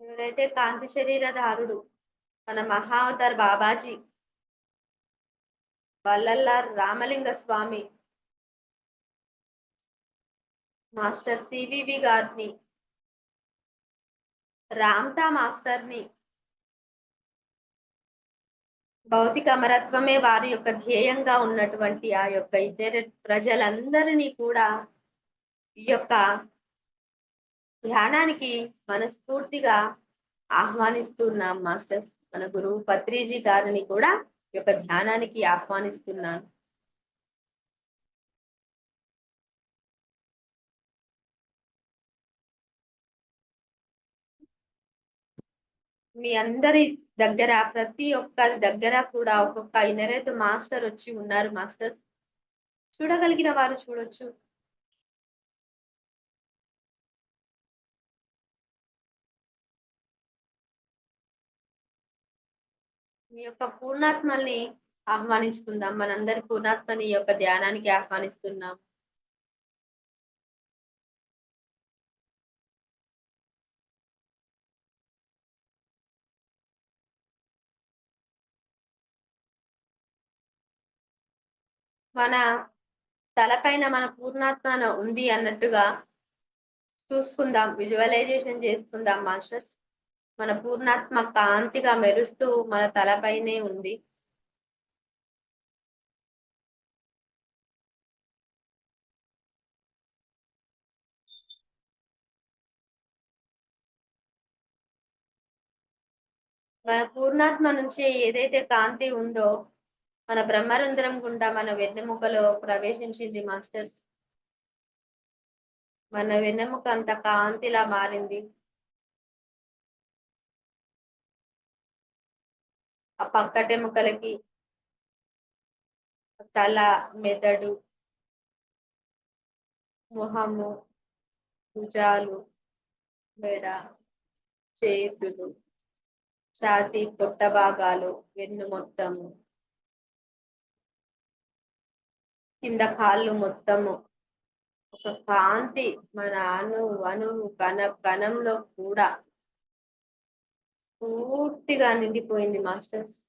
ఎవరైతే కాంతి శరీరధారుడు మన మహావతార్ బాబాజీ వల్లల్లార్ రామలింగ స్వామి మాస్టర్ సివివి గారిని, రామ్తా మాస్టర్ని, భౌతిక అమరత్వమే వారి యొక్క ధ్యేయంగా ఉన్నటువంటి ఆ యొక్క ఇతర ప్రజలందరినీ కూడా ఈ యొక్క ధ్యానానికి మనస్ఫూర్తిగా ఆహ్వానిస్తున్నాం మాస్టర్స్. మన గురువు పత్రిజీ గారిని కూడా ఈ యొక్క ధ్యానానికి ఆహ్వానిస్తున్నాను. మీ అందరి దగ్గర ప్రతి ఒక్కరి దగ్గర కూడా ఒక్కొక్క ఇనరైతే మాస్టర్ వచ్చి ఉన్నారు మాస్టర్స్. చూడగలిగిన వారు చూడొచ్చు. మీ యొక్క పూర్ణాత్మల్ని ఆహ్వానించుకుందాం. మనందరి పూర్ణాత్మని ఈ యొక్క ధ్యానానికి ఆహ్వానిస్తున్నాం. మన తలపైన మన పూర్ణాత్మ ఉంది అన్నట్టుగా చూసుకుందాం, విజువలైజేషన్ చేసుకుందాం మాస్టర్స్. మన పూర్ణాత్మ కాంతిగా మెరుస్తూ మన తలపైనే ఉంది. మన పూర్ణాత్మ నుంచి ఏదైతే కాంతి ఉందో మన బ్రహ్మరంధ్రం గుండా మన వెన్నెముకలో ప్రవేశించింది మాస్టర్స్. మన వెన్నెముక అంత కాంతిలా మారింది. ఆ పక్కటెముకలకి తల, మెదడు, ముఖము, భుజాలు, మెడ, చేతులు, ఛాతీ, పొట్ట భాగాలు, వెన్ను మొత్తము, కింద కాళ్ళు మొత్తము ఒక కాంతి మన అణువు కణంలో కూడా పూర్తిగా నిండిపోయింది మాస్టర్స్.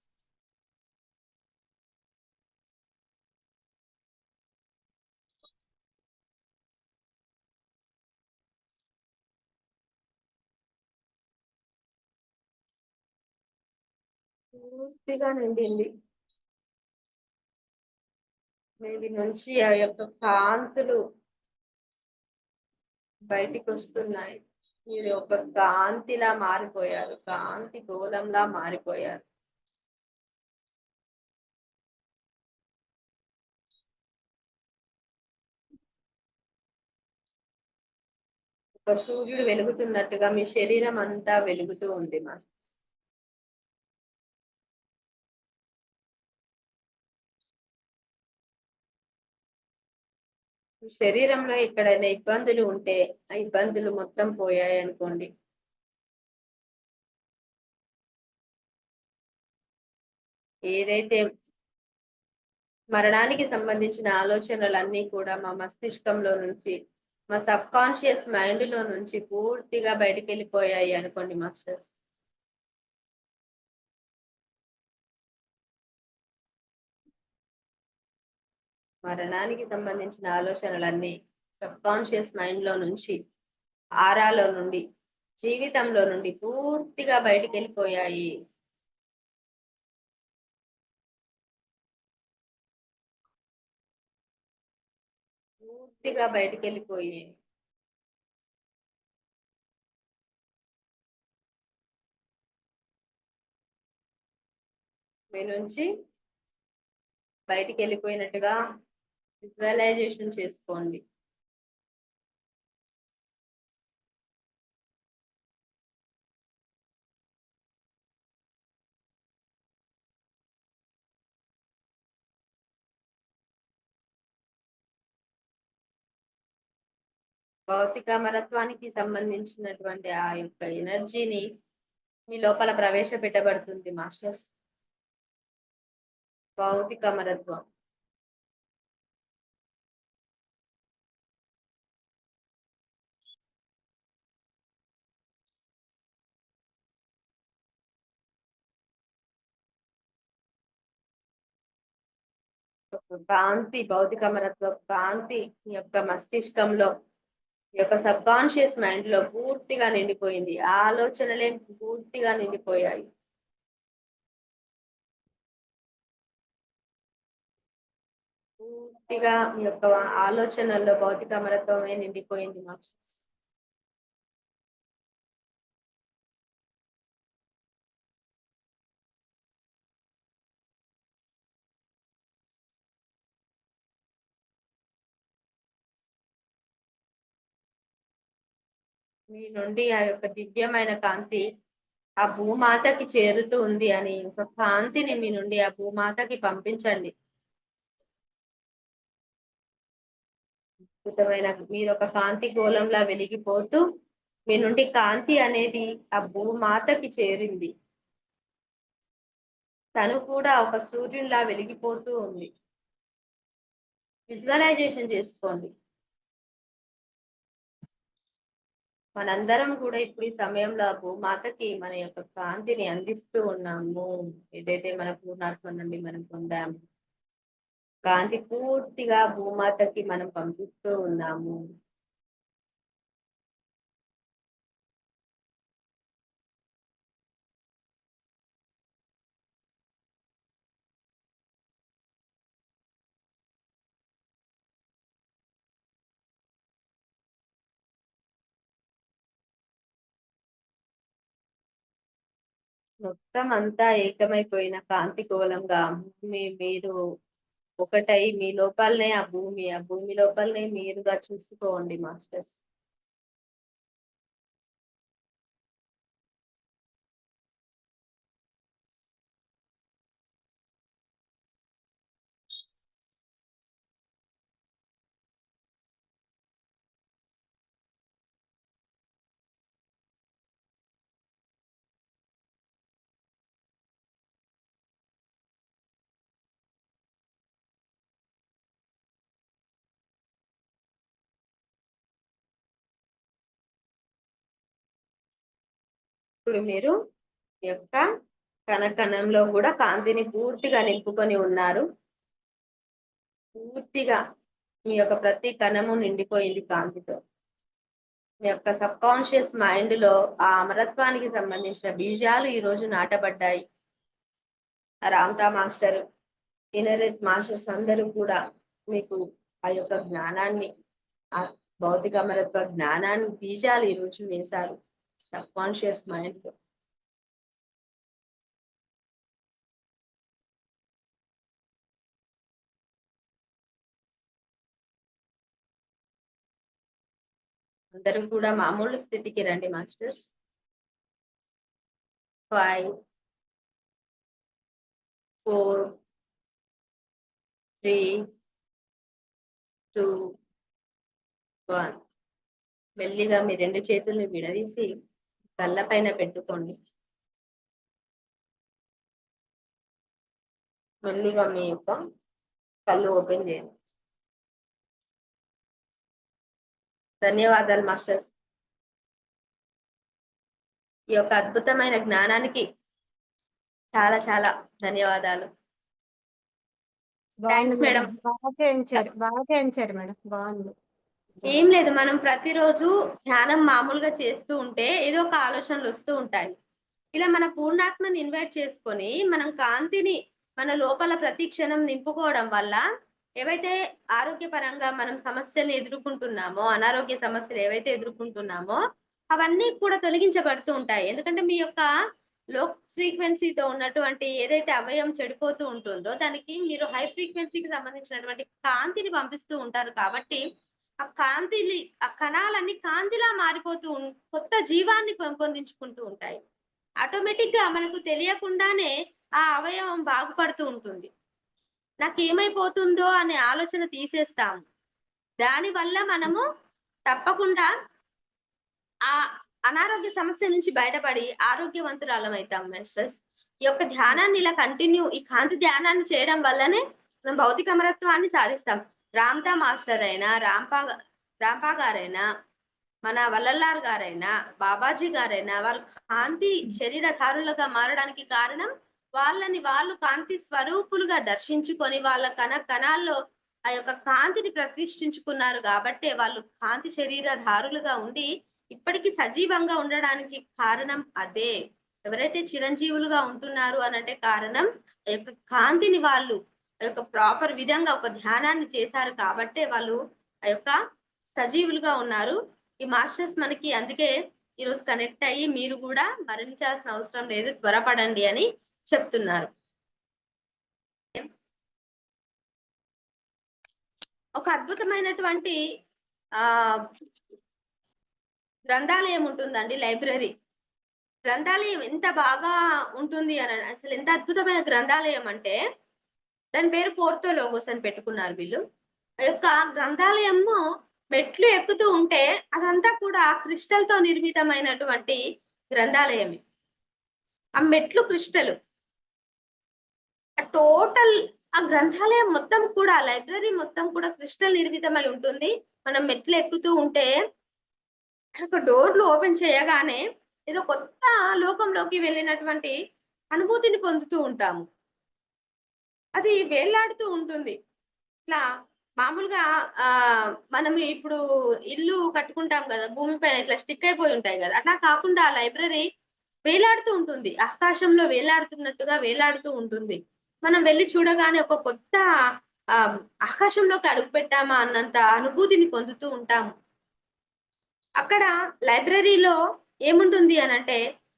పూర్తిగా నిండింది. వీటి నుంచి ఆ యొక్క కాంతులు బయటికి వస్తున్నాయి. మీరు ఒక కాంతిలా మారిపోయారు. కాంతి గోళంలా మారిపోయారు. ఒక సూర్యుడు వెలుగుతున్నట్టుగా మీ శరీరం అంతా వెలుగుతూ ఉంది మా. మీ శరీరంలో ఎక్కడైనా ఇబ్బందులు ఉంటే ఆ ఇబ్బందులు మొత్తం పోయాయి అనుకోండి. ఏదైతే మరణానికి సంబంధించిన ఆలోచనలన్నీ కూడా మా మస్తిష్కంలో నుంచి, మా సబ్ కాన్షియస్ మైండ్ లో నుంచి పూర్తిగా బయటికి వెళ్ళిపోయాయి అనుకోండి మాస్టర్స్. మరణానికి సంబంధించిన ఆలోచనలన్నీ సబ్ కాన్షియస్ మైండ్ లో నుంచి, ఆరాలో నుండి, జీవితంలో నుండి పూర్తిగా బయటికి వెళ్ళిపోయాయి. పూర్తిగా బయటికి వెళ్ళిపోయి మీ నుంచి బయటికి వెళ్ళిపోయినట్టుగా విజువలైజేషన్ చేసుకోండి. భౌతిక మరత్వానికి సంబంధించినటువంటి ఆ యొక్క ఎనర్జీని మీ లోపల ప్రవేశపెట్టబడుతుంది మాస్టర్స్. భౌతిక మరత్వం. కాంతి, భౌతిక మరత్వ కాంతి మీ యొక్క మస్తిష్కంలో, ఈ యొక్క సబ్ కాన్షియస్ మైండ్ లో పూర్తిగా నిండిపోయింది. ఆ ఆలోచనలే పూర్తిగా నిండిపోయాయి. పూర్తిగా మీ యొక్క ఆలోచనల్లో భౌతిక మరత్వమే నిండిపోయింది మాస్టర్స్. మీ నుండి ఆ యొక్క దివ్యమైన కాంతి ఆ భూమాతకి చేరుతూ ఉంది అని ఒక కాంతిని మీ నుండి ఆ భూమాతకి పంపించండి. అద్భుతమైన మీరు ఒక కాంతి గోళంలా వెలిగిపోతూ మీ నుండి కాంతి అనేది ఆ భూమాతకి చేరింది. తను కూడా ఒక సూర్యునిలా వెలిగిపోతూ ఉంది. విజువలైజేషన్ చేసుకోండి. మనందరం కూడా ఇప్పుడు ఈ సమయంలో ఆ భూమాతకి మన యొక్క కాంతిని అందిస్తూ ఉన్నాము. ఏదైతే మన పూర్ణాత్మ నుండి మనం పొందాము, కాంతి పూర్తిగా భూమాతకి మనం పంపిస్తూ ఉన్నాము. మొత్తం అంతా ఏకమైపోయిన కాంతి గోళంగా మీరు ఒకటై మీ లోపలనే ఆ భూమి లోపలనే మీరుగా చూసుకోండి మాస్టర్స్. ఇప్పుడు మీరు ఈ యొక్క కణకణంలో కూడా కాంతిని పూర్తిగా నింపుకొని ఉన్నారు. పూర్తిగా మీ యొక్క ప్రతి కణము నిండిపోయింది కాంతితో. మీ యొక్క సబ్ కాన్షియస్ మైండ్ లో ఆ అమరత్వానికి సంబంధించిన బీజాలు ఈ రోజు నాటబడ్డాయి. రామ్తా మాస్టర్, ఇనరెట్ మాస్టర్స్ అందరూ కూడా మీకు ఆ యొక్క జ్ఞానాన్ని, ఆ భౌతిక అమరత్వ జ్ఞానాన్ని బీజాలు ఈ రోజు వేశారు సబ్ కాన్షియస్ మైండ్ లో. అందరూ కూడా మామూలు స్థితికి రండి మాస్టర్స్. 5 4 3 2 1. మెల్లిగా మీ 2 చేతుల్ని విడదీసి కళ్ళ పైన పెట్టుకోండి. మెల్లిగా మీ యొక్క కళ్ళు ఓపెన్ చేయండి. ధన్యవాదాలు మాస్టర్స్. ఈ యొక్క అద్భుతమైన జ్ఞానానికి చాలా చాలా ధన్యవాదాలు. Thanks madam. బాగా చేయించారు మేడం, బాగుంది. ఏం లేదు, మనం ప్రతిరోజు ధ్యానం మామూలుగా చేస్తూ ఉంటే ఏదో ఒక ఆలోచనలు వస్తూ ఉంటాయి. ఇలా మన పూర్ణాత్మని ఇన్వైట్ చేసుకొని మనం కాంతిని మన లోపల ప్రతి క్షణం నింపుకోవడం వల్ల ఏవైతే ఆరోగ్యపరంగా మనం సమస్యలు ఎదుర్కొంటున్నామో, అనారోగ్య సమస్యలు ఏవైతే ఎదుర్కొంటున్నామో అవన్నీ కూడా తొలగించబడుతూ ఉంటాయి. ఎందుకంటే మీ యొక్క లో ఫ్రీక్వెన్సీతో ఉన్నటువంటి ఏదైతే అవయవం చెడిపోతూ ఉంటుందో దానికి మీరు హై ఫ్రీక్వెన్సీకి సంబంధించినటువంటి కాంతిని పంపిస్తూ ఉంటారు. కాబట్టి ఆ కాంతిని, ఆ కణాలన్నీ కాంతిలా మారిపోతూ కొత్త జీవాన్ని పెంపొందించుకుంటూ ఉంటాయి. ఆటోమేటిక్ గా మనకు తెలియకుండానే ఆ అవయవం బాగుపడుతూ ఉంటుంది. నాకేమైపోతుందో అనే ఆలోచన తీసేస్తాము. దాని వల్ల మనము తప్పకుండా ఆ అనారోగ్య సమస్య నుంచి బయటపడి ఆరోగ్యవంతురాలం అవుతాం మాస్టర్స్. ఈ యొక్క ధ్యానాన్ని ఇలా కంటిన్యూ, ఈ కాంతి ధ్యానాన్ని చేయడం వల్లనే మనం భౌతిక అమరత్వాన్ని సాధిస్తాం. రామ్తా మాస్టర్ అయినా, రాంపా గారైనా, మన వల్లల్లార్ గారైనా, బాబాజీ గారైనా వాళ్ళు కాంతి శరీరధారులుగా మారడానికి కారణం వాళ్ళని వాళ్ళు కాంతి స్వరూపులుగా దర్శించుకొని వాళ్ళ కణాల్లో ఆ యొక్క కాంతిని ప్రతిష్ఠించుకున్నారు. కాబట్టే వాళ్ళు కాంతి శరీరధారులుగా ఉండి ఇప్పటికీ సజీవంగా ఉండడానికి కారణం అదే. ఎవరైతే చిరంజీవులుగా ఉంటున్నారు అనంటే కారణం ఆ యొక్క కాంతిని వాళ్ళు ఆ యొక్క ప్రాపర్ విధంగా ఒక ధ్యానాన్ని చేశారు. కాబట్టే వాళ్ళు ఆ యొక్క సజీవులుగా ఉన్నారు. ఈ మాస్టర్స్ మనకి అందుకే ఈరోజు కనెక్ట్ అయ్యి మీరు కూడా మరణించాల్సిన అవసరం లేదు, త్వరపడండి అని చెప్తున్నారు. ఒక అద్భుతమైనటువంటి ఆ గ్రంథాలయం ఉంటుందండి, లైబ్రరీ. గ్రంథాలయం ఎంత బాగా ఉంటుంది అని, అసలు ఎంత అద్భుతమైన గ్రంథాలయం అంటే దాని పేరు పోర్తో లోగోస్ అని పెట్టుకున్నారు వీళ్ళు. ఆ యొక్క గ్రంథాలయము మెట్లు ఎక్కుతూ ఉంటే అదంతా కూడా క్రిస్టల్ తో నిర్మితమైనటువంటి గ్రంథాలయమే. ఆ మెట్లు క్రిస్టల్, టోటల్ ఆ గ్రంథాలయం మొత్తం కూడా, లైబ్రరీ మొత్తం కూడా క్రిస్టల్ నిర్మితమై ఉంటుంది. మనం మెట్లు ఎక్కుతూ ఉంటే ఒక డోర్లు ఓపెన్ చేయగానే ఏదో కొత్త లోకంలోకి వెళ్ళినటువంటి అనుభూతిని పొందుతూ ఉంటాము. అది వేలాడుతూ ఉంటుంది. ఇట్లా మామూలుగా మనం ఇప్పుడు ఇల్లు కట్టుకుంటాం కదా, భూమిపైన ఇట్లా స్టిక్ అయిపోయి ఉంటాయి కదా, అట్లా కాకుండా ఆ లైబ్రరీ వేలాడుతూ ఉంటుంది. ఆకాశంలో వేలాడుతున్నట్టుగా వేలాడుతూ ఉంటుంది. మనం వెళ్ళి చూడగానే ఒక కొత్త ఆకాశంలోకి అడుగు పెట్టామా అన్నంత అనుభూతిని పొందుతూ ఉంటాము. అక్కడ లైబ్రరీలో ఏముంటుంది అనంటే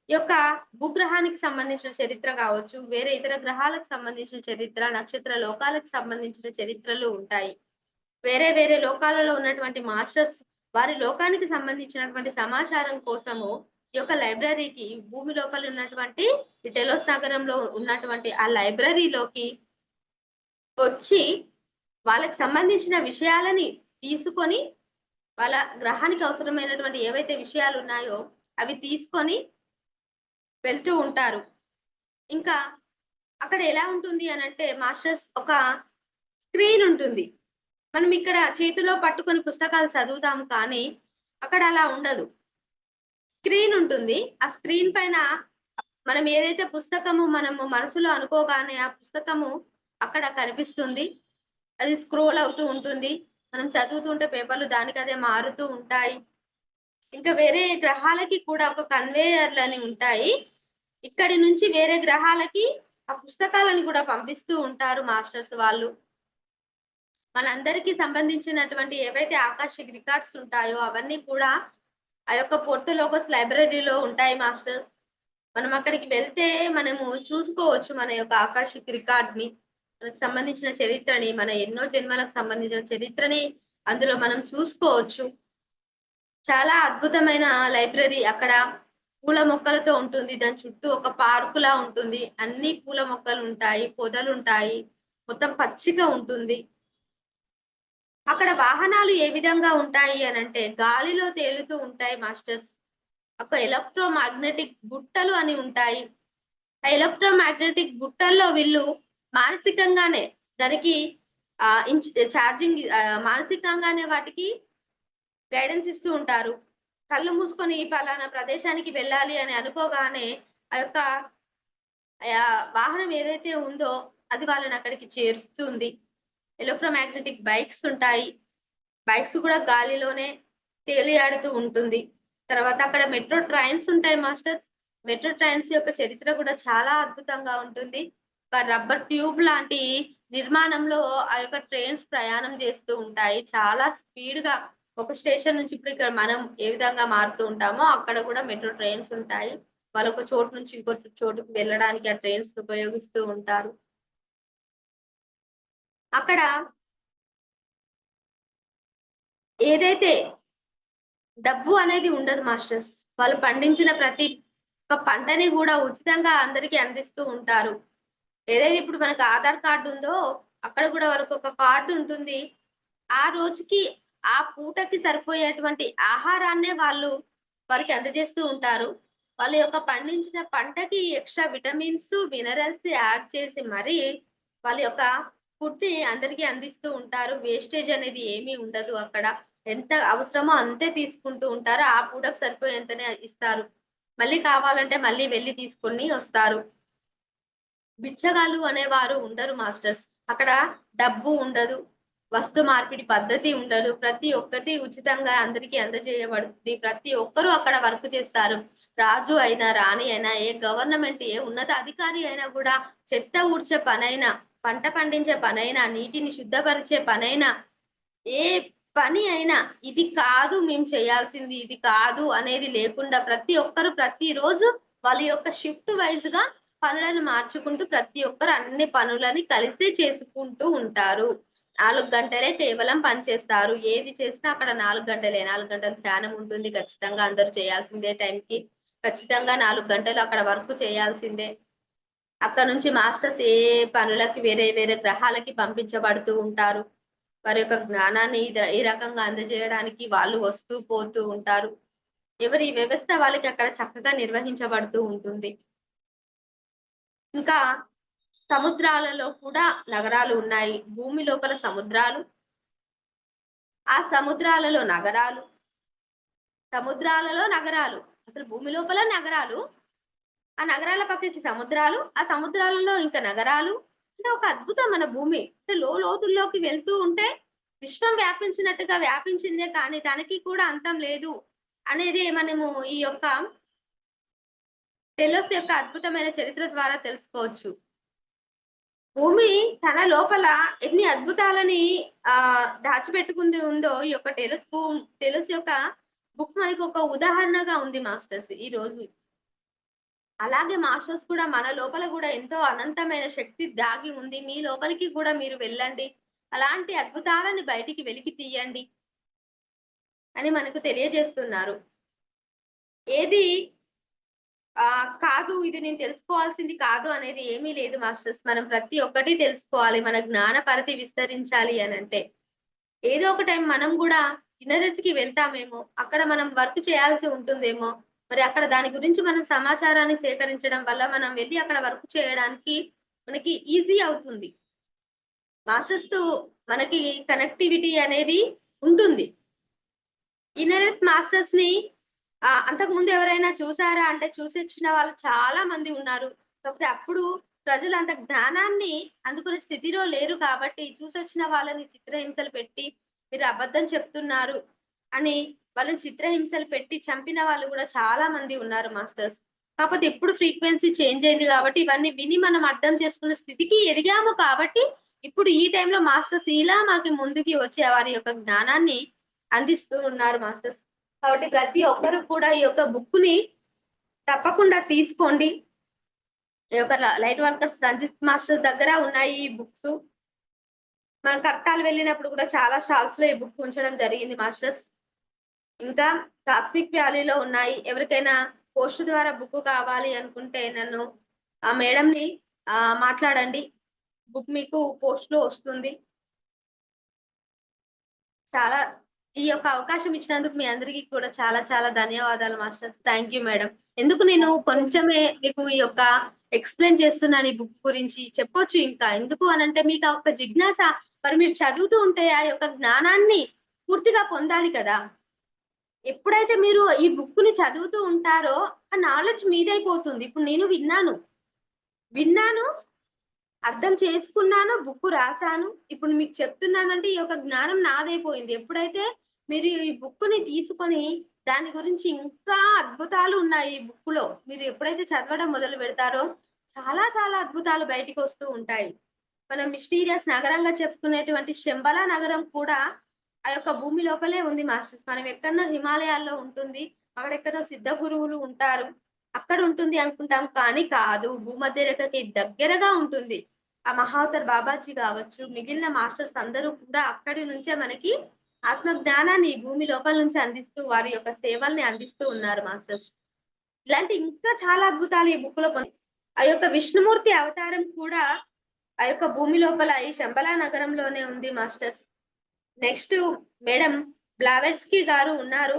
ఈ యొక్క భూగ్రహానికి సంబంధించిన చరిత్ర కావచ్చు, వేరే ఇతర గ్రహాలకు సంబంధించిన చరిత్ర, నక్షత్ర లోకాలకు సంబంధించిన చరిత్రలు ఉంటాయి. వేరే వేరే లోకాలలో ఉన్నటువంటి మాస్టర్స్ వారి లోకానికి సంబంధించినటువంటి సమాచారం కోసము ఈ యొక్క లైబ్రరీకి, భూమి లోపల ఉన్నటువంటి ఈ టెలోస్ నగరంలో ఉన్నటువంటి ఆ లైబ్రరీలోకి వచ్చి వాళ్ళకి సంబంధించిన విషయాలని తీసుకొని, వాళ్ళ గ్రహానికి అవసరమైనటువంటి ఏవైతే విషయాలు ఉన్నాయో అవి తీసుకొని వెళ్తూ ఉంటారు. ఇంకా అక్కడ ఎలా ఉంటుంది అనంటే మాస్టర్స్ ఒక స్క్రీన్ ఉంటుంది. మనం ఇక్కడ చేతిలో పట్టుకొని పుస్తకాలు చదువుతాం, కానీ అక్కడ అలా ఉండదు. స్క్రీన్ ఉంటుంది. ఆ స్క్రీన్ పైన మనం ఏదైతే పుస్తకము మనము మనసులో అనుకోగానే ఆ పుస్తకము అక్కడ కనిపిస్తుంది. అది స్క్రోల్ అవుతూ ఉంటుంది. మనం చదువుతుంటే పేపర్లు దానికి అదే మారుతూ ఉంటాయి. ఇంకా వేరే గ్రహాలకి కూడా ఒక కన్వేయర్లు అని ఉంటాయి. ఇక్కడి నుంచి వేరే గ్రహాలకి ఆ పుస్తకాలను కూడా పంపిస్తూ ఉంటారు మాస్టర్స్ వాళ్ళు. మనందరికీ సంబంధించినటువంటి ఏవైతే ఆకాశిక్ రికార్డ్స్ ఉంటాయో అవన్నీ కూడా ఆ యొక్క పోర్టోలోగస్ లైబ్రరీలో ఉంటాయి మాస్టర్స్. మనం అక్కడికి వెళ్తే మనము చూసుకోవచ్చు మన యొక్క ఆకాశిక్ రికార్డ్‌ని. మనకు సంబంధించిన చరిత్రని, మన ఎన్నో జన్మలకు సంబంధించిన చరిత్రని అందులో మనం చూసుకోవచ్చు. చాలా అద్భుతమైన లైబ్రరీ అక్కడ. పూల మొక్కలతో ఉంటుంది. దాని చుట్టూ ఒక పార్కులా ఉంటుంది. అన్ని పూల మొక్కలుంటాయి, పొదలుంటాయి. మొత్తం పచ్చిక ఉంటుంది. అక్కడ వాహనాలు ఏ విధంగా ఉంటాయి అనంటే గాలిలో తేలుతూ ఉంటాయి మాస్టర్స్. ఒక ఎలక్ట్రో మాగ్నెటిక్ బుట్టలు అని ఉంటాయి. ఆ ఎలక్ట్రో మాగ్నెటిక్ బుట్టల్లో వీళ్ళు మానసికంగానే దానికి ఛార్జింగ్ మానసికంగానే వాటికి గైడెన్స్ ఇస్తూ ఉంటారు. కళ్ళు మూసుకొని పలానా ప్రదేశానికి వెళ్ళాలి అని అనుకోగానే ఆ యొక్క వాహనం ఏదైతే ఉందో అది వాళ్ళని అక్కడికి చేరుస్తుంది. ఎలక్ట్రోమాగ్నెటిక్ బైక్స్ ఉంటాయి. బైక్స్ కూడా గాలిలోనే తేలియాడుతూ ఉంటుంది. తర్వాత అక్కడ మెట్రో ట్రైన్స్ ఉంటాయి మాస్టర్స్. మెట్రో ట్రైన్స్ యొక్క చరిత్ర కూడా చాలా అద్భుతంగా ఉంటుంది. ఒక రబ్బర్ ట్యూబ్ లాంటి నిర్మాణంలో ఆ యొక్క ట్రైన్స్ ప్రయాణం చేస్తూ ఉంటాయి. చాలా స్పీడ్‌గా ఒక స్టేషన్ నుంచి ఇప్పుడు ఇక్కడ మనం ఏ విధంగా మారుతూ ఉంటామో అక్కడ కూడా మెట్రో ట్రైన్స్ ఉంటాయి. వాళ్ళు ఒక చోటు నుంచి ఇంకో చోటుకి వెళ్ళడానికి ఆ ట్రైన్స్ ఉపయోగిస్తూ ఉంటారు. అక్కడ ఏదైతే డబ్బు అనేది ఉండదు మాస్టర్స్. వాళ్ళు పండించిన ప్రతి ఒక్క పంటని గూడా ఉచితంగా అందరికి అందిస్తూ ఉంటారు. ఏదైతే ఇప్పుడు మనకు ఆధార్ కార్డ్ ఉందో, అక్కడ గూడా వాళ్ళకొక కార్డ్ ఉంటుంది. ఆ రోజుకి, ఆ పూటకి సరిపోయేటువంటి ఆహారాన్నే వాళ్ళు వారికి అందజేస్తూ ఉంటారు. వాళ్ళ యొక్క పండించిన పంటకి ఎక్స్‌ట్రా విటమిన్స్, మినరల్స్ యాడ్ చేసి మరీ వాళ్ళ యొక్క ఫుడ్‌ని అందరికి అందిస్తూ ఉంటారు. వేస్టేజ్ అనేది ఏమీ ఉండదు అక్కడ. ఎంత అవసరమో అంతే తీసుకుంటూ ఉంటారు. ఆ పూటకు సరిపోయేంతనే ఇస్తారు. మళ్ళీ కావాలంటే మళ్ళీ వెళ్లి తీసుకొని వస్తారు. బిచ్చగాళ్ళు అనేవారు ఉండరు మాస్టర్స్. అక్కడ డబ్బు ఉండదు. వస్తు మార్పిడి పద్ధతి ఉండదు. ప్రతి ఒక్కటి ఉచితంగా అందరికీ అందజేయబడుతుంది. ప్రతి ఒక్కరు అక్కడ వర్క్ చేస్తారు. రాజు అయినా, రాణి అయినా, ఏ గవర్నమెంట్ ఏ ఉన్నత అధికారి అయినా గూడా చెత్త ఊడ్చే పనైనా, పంట పండించే పనైనా, నీటిని శుద్ధపరిచే పనైనా, ఏ పని అయినా ఇది కాదు మేము చేయాల్సింది, ఇది కాదు అనేది లేకుండా ప్రతి ఒక్కరు ప్రతిరోజు వాళ్ళ యొక్క షిఫ్ట్ వైస్‌గా పనులను మార్చుకుంటూ ప్రతి ఒక్కరు అన్ని పనులని కలిసే చేసుకుంటూ ఉంటారు. 4 గంటలే కేవలం పని చేస్తారు. ఏది చేసినా అక్కడ 4 గంటలే. 4 గంటలు ధ్యానం ఉంటుంది. ఖచ్చితంగా అందరూ చేయాల్సిందే టైంకి. ఖచ్చితంగా 4 గంటలు అక్కడ వర్క్ చేయాల్సిందే. అక్కడ నుంచి మాస్టర్స్ ఏ పనులకి వేరే వేరే గ్రహాలకి పంపించబడుతూ ఉంటారు. వారి యొక్క జ్ఞానాన్ని ఈ రకంగా అందజేయడానికి వాళ్ళు వస్తూ పోతూ ఉంటారు. ఎవరి వ్యవస్థ వాళ్ళకి అక్కడ చక్కగా నిర్వహించబడుతూ ఉంటుంది. ఇంకా సముద్రాలలో కూడా నగరాలు ఉన్నాయి. భూమి లోపల సముద్రాలు, ఆ సముద్రాలలో నగరాలు, సముద్రాలలో నగరాలు. అసలు భూమి లోపల నగరాలు, ఆ నగరాల పక్కకి సముద్రాలు, ఆ సముద్రాలలో ఇంకా నగరాలు. అంటే ఒక అద్భుతం మన భూమి. అంటే లోతుల్లోకి వెళ్తూ ఉంటే విశ్వం వ్యాపించినట్టుగా వ్యాపించిందే కానీ దానికి కూడా అంతం లేదు అనేది మనము ఈ యొక్క టెలోస్ యొక్క అద్భుతమైన చరిత్ర ద్వారా తెలుసుకోవచ్చు. భూమి తన లోపల ఎన్ని అద్భుతాలని దాచిపెట్టుకుంది ఉందో ఈ యొక్క టెలోస్ యొక్క బుక్ మనకి ఒక ఉదాహరణగా ఉంది మాస్టర్స్ ఈ రోజు. అలాగే మాస్టర్స్ కూడా మన లోపల గూడా ఎంతో అనంతమైన శక్తి దాగి ఉంది. మీ లోపలికి కూడా మీరు వెళ్ళండి. అలాంటి అద్భుతాలని బయటికి వెలికి తీయండి అని మనకు తెలియజేస్తున్నారు. ఏది కాదు ఇది నేను తెలుసుకోవాల్సింది కాదు అనేది ఏమీ లేదు మాస్టర్స్. మనం ప్రతి ఒక్కటి తెలుసుకోవాలి. మన జ్ఞాన పరిధి విస్తరించాలి అనంటే. ఏదో ఒక టైం మనం గూడా ఇన్నర్ ఎర్త్‌కి వెళ్తామేమో! అక్కడ మనం వర్క్ చేయాల్సి ఉంటుందేమో! మరి అక్కడ దాని గురించి మనం సమాచారాన్ని సేకరించడం వల్ల మనం వెళ్లి అక్కడ వర్క్ చేయడానికి మనకి ఈజీ అవుతుంది. మాస్టర్స్‌తో మనకి కనెక్టివిటీ అనేది ఉంటుంది. ఇన్నర్ ఎర్త్ మాస్టర్స్‌ని అంతకుముందు ఎవరైనా చూసారా అంటే చూసొచ్చిన వాళ్ళు చాలా మంది ఉన్నారు. కాకపోతే అప్పుడు ప్రజలు అంత జ్ఞానాన్ని అందుకునే స్థితిలో లేరు కాబట్టి చూసొచ్చిన వాళ్ళని చిత్రహింసలు పెట్టి మీరు అబద్ధం చెప్తున్నారు అని వాళ్ళని చిత్రహింసలు పెట్టి చంపిన వాళ్ళు గూడా చాలా మంది ఉన్నారు మాస్టర్స్. కాకపోతే ఇప్పుడు ఫ్రీక్వెన్సీ చేంజ్ అయింది కాబట్టి ఇవన్నీ విని మనం అర్థం చేసుకున్న స్థితికి ఎదిగాము కాబట్టి ఇప్పుడు ఈ టైంలో మాస్టర్స్ ఇలా మాకు ముందుకి వచ్చే వారి యొక్క జ్ఞానాన్ని అందిస్తూ ఉన్నారు మాస్టర్స్. కాబట్టి ప్రతి ఒక్కరు కూడా ఈ యొక్క బుక్ ని తప్పకుండా తీసుకోండి. ఈ యొక్క లైట్ వర్కర్స్ రంజిత్ మాస్టర్ దగ్గర ఉన్నాయి ఈ బుక్స్. మనం కట్టాలు వెళ్ళినప్పుడు కూడా చాలా స్టాల్స్ లో ఈ బుక్ ఉంచడం జరిగింది మాస్టర్స్. ఇంకా కాస్మిక్ వ్యాలీలో ఉన్నాయి. ఎవరికైనా పోస్ట్ ద్వారా బుక్ కావాలి అనుకుంటే నన్ను ఆ మేడం ని మాట్లాడండి, బుక్ మీకు పోస్ట్ లో వస్తుంది. చాలా ఈ యొక్క అవకాశం ఇచ్చినందుకు మీ అందరికీ కూడా చాలా చాలా ధన్యవాదాలు మాస్టర్స్. Thank you madam. ఎందుకు నేను కొంచెమే మీకు ఈ యొక్క ఎక్స్ప్లెయిన్ చేస్తున్నాను ఈ బుక్ గురించి చెప్పొచ్చు. ఇంకా ఎందుకు అనంటే మీకు ఆ యొక్క జిజ్ఞాస, మరి మీరు చదువుతూ ఉంటే ఆ యొక్క జ్ఞానాన్ని పూర్తిగా పొందాలి కదా. ఎప్పుడైతే మీరు ఈ బుక్ ని చదువుతూ ఉంటారో ఆ నాలెడ్జ్ మీదైపోతుంది. ఇప్పుడు నేను విన్నాను, అర్థం చేసుకున్నాను, బుక్ రాశాను, ఇప్పుడు మీకు చెప్తున్నానంటే ఈ యొక్క జ్ఞానం నాదైపోయింది. ఎప్పుడైతే మీరు ఈ బుక్ ని తీసుకొని దాని గురించి ఇంకా అద్భుతాలు ఉన్నాయి ఈ బుక్ లో, మీరు ఎప్పుడైతే చదవడం మొదలు పెడతారో చాలా చాలా అద్భుతాలు బయటికి వస్తూ ఉంటాయి. మనం మిస్టీరియస్ నగరంగా చెప్పుకునేటువంటి శంబల నగరం కూడా ఆ యొక్క భూమి లోపలే ఉంది మాస్టర్స్. మనం ఎక్కడో హిమాలయాల్లో ఉంటుంది, అక్కడెక్కడో సిద్ధ గురువులు ఉంటారు, అక్కడ ఉంటుంది అనుకుంటాం, కానీ కాదు, భూమధ్య రేఖకి దగ్గరగా ఉంటుంది. ఆ మహావతర్ బాబాజీ కావచ్చు, మిగిలిన మాస్టర్స్ అందరూ కూడా అక్కడి నుంచే మనకి ఆత్మ జ్ఞానాన్ని భూమి లోపల నుంచి అందిస్తూ వారి యొక్క సేవల్ని అందిస్తూ ఉన్నారు మాస్టర్స్. ఇలాంటి ఇంకా చాలా అద్భుతాలు ఈ బుక్ లో ఆ యొక్క విష్ణుమూర్తి అవతారం కూడా ఆ యొక్క భూమి లోపల ఈ శంబలా నగరంలోనే ఉంది మాస్టర్స్. నెక్స్ట్ మేడం బ్లావెట్స్కీ గారు ఉన్నారు,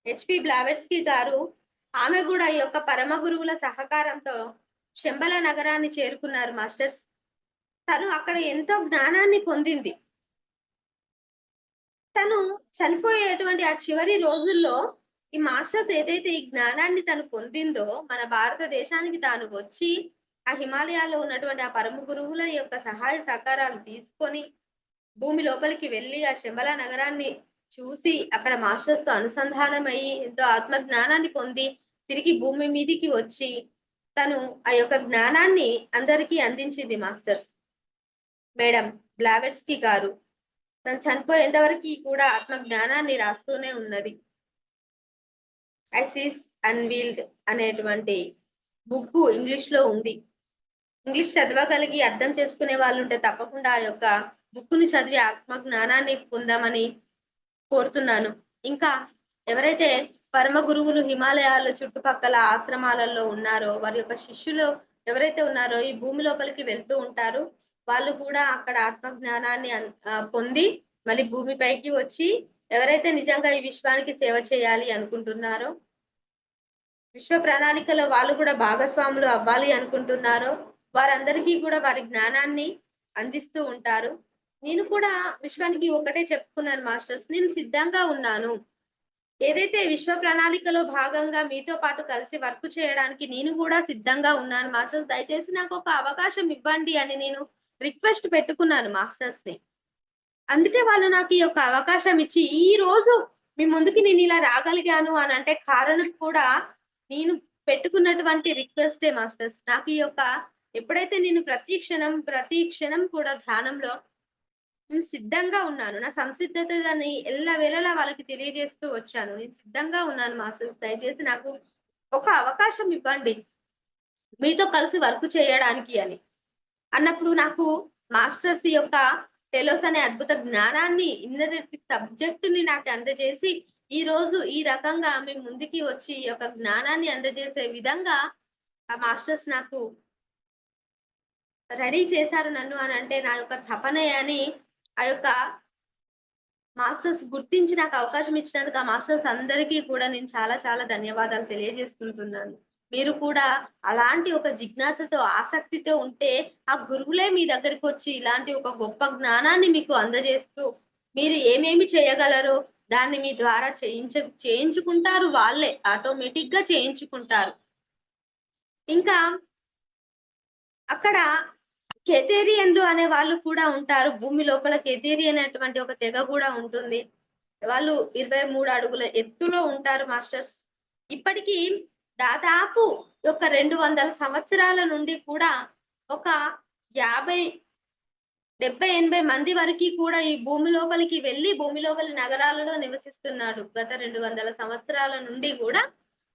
హెచ్పి బ్లావెట్స్కీ గారు. ఆమె కూడా ఈ యొక్క పరమ గురువుల సహకారంతో శంబల నగరాన్ని చేరుకున్నారు మాస్టర్స్. తను అక్కడ ఎంతో జ్ఞానాన్ని పొందింది. తను చనిపోయేటువంటి ఆ చివరి రోజుల్లో ఈ మాస్టర్స్ ఏదైతే ఈ జ్ఞానాన్ని తను పొందిందో మన భారతదేశానికి తాను వచ్చి ఆ హిమాలయాల్లో ఉన్నటువంటి ఆ పరమ గురువుల యొక్క సహాయ సహకారాలు తీసుకొని భూమి లోపలికి వెళ్ళి ఆ శంబల నగరాన్ని చూసి అక్కడ మాస్టర్స్ తో అనుసంధానం అయ్యి ఎంతో ఆత్మ జ్ఞానాన్ని పొంది తిరిగి భూమి మీదికి వచ్చి తను ఆ యొక్క జ్ఞానాన్ని అందరికీ అందించింది మాస్టర్స్. మేడం బ్లావెట్స్కీ గారు తను చనిపోయేంత వరకు కూడా ఆత్మ జ్ఞానాన్ని రాస్తూనే ఉన్నది. ఐసిస్ అన్వీల్డ్ అనేటువంటి బుక్ ఇంగ్లీష్ లో ఉంది. ఇంగ్లీష్ చదవగలిగి అర్థం చేసుకునే వాళ్ళు ఉంటే తప్పకుండా ఆ యొక్క బుక్ ని చదివి ఆత్మ జ్ఞానాన్ని పొందామని కోరుతున్నాను. ఇంకా ఎవరైతే పరమ గురువులు హిమాలయాల చుట్టుపక్కల ఆశ్రమాలలో ఉన్నారో వారి యొక్క శిష్యులు ఎవరైతే ఉన్నారో ఈ భూమి లోపలికి వెళ్తూ ఉంటారు, వాళ్ళు కూడా అక్కడ ఆత్మ జ్ఞానాన్ని పొంది మళ్ళీ భూమిపైకి వచ్చి ఎవరైతే నిజంగా ఈ విశ్వానికి సేవ చేయాలి అనుకుంటున్నారో, విశ్వ ప్రణాళికలో వాళ్ళు కూడా భాగస్వాములు అవ్వాలి అనుకుంటున్నారో వారందరికీ కూడా వారి జ్ఞానాన్ని అందిస్తూ ఉంటారు. నేను కూడా విశ్వానికి ఒకటే చెప్పుకున్నాను మాస్టర్స్, నేను సిద్ధంగా ఉన్నాను. ఏదైతే విశ్వ ప్రణాళికలో భాగంగా మీతో పాటు కలిసి వర్క్ చేయడానికి నేను కూడా సిద్ధంగా ఉన్నాను మాస్టర్స్. దయచేసి నాకు ఒక అవకాశం ఇవ్వండి అని నేను రిక్వెస్ట్ పెట్టుకున్నాను మాస్టర్స్ ని. అందుకే వాళ్ళు నాకు ఈ యొక్క అవకాశం ఇచ్చి ఈ రోజు మీ ముందుకి నేను ఇలా రాగలిగాను అని అంటే కారణం కూడా నేను పెట్టుకున్నటువంటి రిక్వెస్టే మాస్టర్స్. నాకు ఈ యొక్క ఎప్పుడైతే నేను ప్రతి క్షణం కూడా ధ్యానంలో నేను సిద్ధంగా ఉన్నాను, నా సంసిద్ధతని ఎల్లవేళలా వాళ్ళకి తెలియజేస్తూ వచ్చాను. నేను సిద్ధంగా ఉన్నాను మాస్టర్స్, దయచేసి నాకు ఒక అవకాశం ఇవ్వండి మీతో కలిసి వర్క్ చేయడానికి అని అన్నప్పుడు నాకు మాస్టర్స్ యొక్క టెలోస్ అనే అద్భుత జ్ఞానాన్ని ఇన్నర్ సబ్జెక్ట్ ని నాకు అందజేసి ఈ రోజు ఈ రకంగా మేము ముందుకి వచ్చి ఈ యొక్క జ్ఞానాన్ని అందజేసే విధంగా ఆ మాస్టర్స్ నాకు రెడీ చేశారు నన్ను అని అంటే నా యొక్క తపనే అని ఆ యొక్క మాస్టర్స్ గుర్తించి నాకు అవకాశం ఇచ్చినందుకు ఆ మాస్టర్స్ అందరికీ కూడా నేను చాలా చాలా ధన్యవాదాలు తెలియజేసుకుంటున్నాను. మీరు కూడా అలాంటి ఒక జిజ్ఞాసతో ఆసక్తితో ఉంటే ఆ గురువులే మీ దగ్గరికి వచ్చి ఇలాంటి ఒక గొప్ప జ్ఞానాన్ని మీకు అందజేస్తూ మీరు ఏమేమి చేయగలరో దాన్ని మీ ద్వారా చేయించుకుంటారు, వాళ్ళే ఆటోమేటిక్ గా చేయించుకుంటారు. ఇంకా అక్కడ కెథేరియన్లు అనే వాళ్ళు కూడా ఉంటారు. భూమి లోపల కెథేరియన్ అనేటువంటి ఒక తెగ కూడా ఉంటుంది. వాళ్ళు 23 అడుగుల ఎత్తులో ఉంటారు మాస్టర్స్. ఇప్పటికీ దాదాపు ఒక 200 సంవత్సరాల నుండి కూడా ఒక 50, 70, 80 మంది వరకు కూడా ఈ భూమి లోపలికి వెళ్ళి భూమి లోపలి నగరాలలో నివసిస్తున్నాడు. గత 200 సంవత్సరాల నుండి కూడా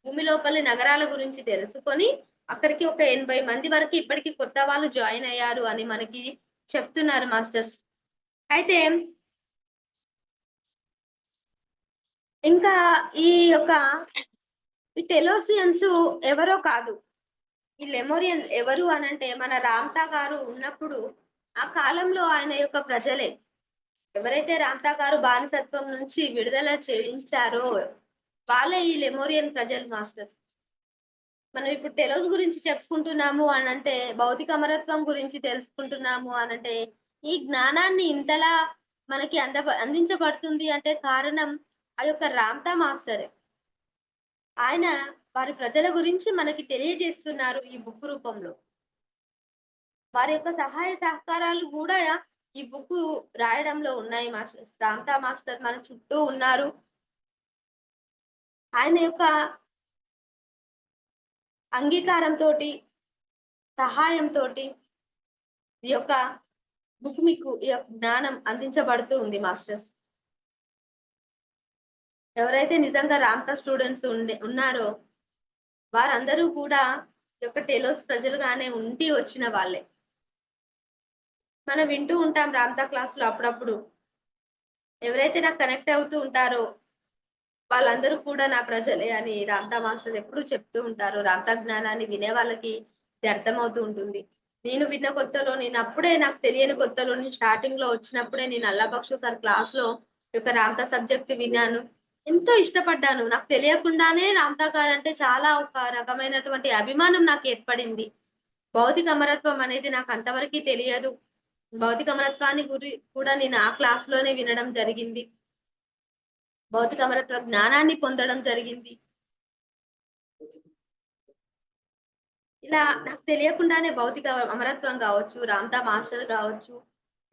భూమి లోపలి నగరాల గురించి తెలుసుకొని అక్కడికి ఒక 80 మంది వరకు ఇప్పటికి కొత్త వాళ్ళు జాయిన్ అయ్యారు అని మనకి చెప్తున్నారు మాస్టర్స్. అయితే ఇంకా ఈ యొక్క ఈ టెలోసియన్స్ ఎవరో కాదు. ఈ లెమోరియన్స్ ఎవరు అనంటే మన రామ్తా గారు ఉన్నప్పుడు ఆ కాలంలో ఆయన యొక్క ప్రజలే. ఎవరైతే రామ్తా గారు బానిసత్వం నుంచి విడుదల చేయించారో వాళ్ళే ఈ లెమోరియన్ ప్రజలు మాస్టర్స్. మనం ఇప్పుడు టెలోస్ గురించి చెప్పుకుంటున్నాము అనంటే, భౌతిక అమరత్వం గురించి తెలుసుకుంటున్నాము అనంటే, ఈ జ్ఞానాన్ని ఇంతలా మనకి అందించబడుతుంది అంటే కారణం ఆ యొక్క రామ్తా మాస్టరే. ఆయన వారి ప్రజల గురించి మనకి తెలియజేస్తున్నారు ఈ బుక్ రూపంలో. వారి యొక్క సహాయ సహకారాలు కూడా ఈ బుక్ రాయడంలో ఉన్నాయి మాస్టర్స్. రామ్తా మాస్టర్ మన చుట్టూ ఉన్నారు. ఆయన యొక్క అంగీకారంతో, సహాయంతో ఈ యొక్క బుక్ మీకు ఈ యొక్క జ్ఞానం అందించబడుతూ ఉంది మాస్టర్స్. ఎవరైతే నిజంగా రామ్తా స్టూడెంట్స్ ఉన్నారో వారందరూ కూడా ఈ యొక్క టెలోస్ ప్రజలుగానే ఉండి వచ్చిన వాళ్ళే. మనం వింటూ ఉంటాం రామ్తా క్లాసులో అప్పుడప్పుడు. ఎవరైతే నాకు కనెక్ట్ అవుతూ ఉంటారో వాళ్ళందరూ కూడా నా ప్రజలే అని రామ్తా మాస్టర్ ఎప్పుడు చెప్తూ ఉంటారు. రామ్తా జ్ఞానాన్ని వినే వాళ్ళకి ఇది అర్థమవుతూ ఉంటుంది. నేను విన్న కొత్తలో, నేను అప్పుడే నాకు తెలియని కొత్తలో, నేను స్టార్టింగ్ లో వచ్చినప్పుడే నేను అల్లాబక్షు సార్ క్లాస్ లో యొక్క రామ్తా సబ్జెక్ట్ విన్నాను. ఎంతో ఇష్టపడ్డాను. నాకు తెలియకుండానే రామ్తా గారు అంటే చాలా ఒక రకమైనటువంటి అభిమానం నాకు ఏర్పడింది. భౌతిక అమరత్వం అనేది నాకు అంతవరకు తెలియదు. భౌతిక అమరత్వాన్ని కూడా నేను ఆ క్లాస్ లోనే వినడం జరిగింది. భౌతిక అమరత్వ జ్ఞానాన్ని పొందడం జరిగింది. ఇలా నాకు తెలియకుండానే భౌతిక అమరత్వం కావచ్చు, రామ్తా మాస్టర్ కావచ్చు,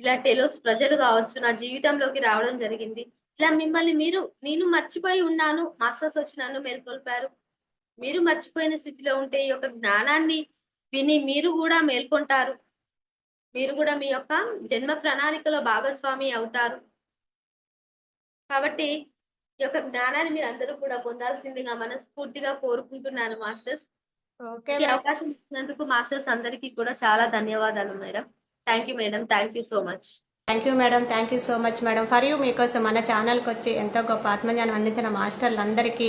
ఇలా టెలోస్ ప్రజలు కావచ్చు నా జీవితంలోకి రావడం జరిగింది. ఇలా మిమ్మల్ని నేను మర్చిపోయి ఉన్నాను, మాస్టర్స్ వచ్చి నన్ను మేల్కొల్పారు. మీరు మర్చిపోయిన స్థితిలో ఉంటే ఈ యొక్క జ్ఞానాన్ని విని మీరు కూడా మేల్కొంటారు. మీరు కూడా మీ యొక్క జన్మ ప్రణాళికలో భాగస్వామి అవుతారు. కాబట్టి ఈ యొక్క జ్ఞానాన్ని మీరు అందరూ కూడా పొందాల్సిందిగా మనస్ఫూర్తిగా కోరుకుంటున్నాను మాస్టర్స్. ఓకే ఈ అవకాశం ఇచ్చినందుకు మాస్టర్స్ అందరికీ కూడా చాలా ధన్యవాదాలు madam. Thank you madam. Thank you so much. Thank you madam. Thank you so much madam. For you మీకోసం మన ఛానల్కి వచ్చి ఎంతో గొప్ప ఆత్మజ్ఞానం అందించిన మాస్టర్లందరికీ,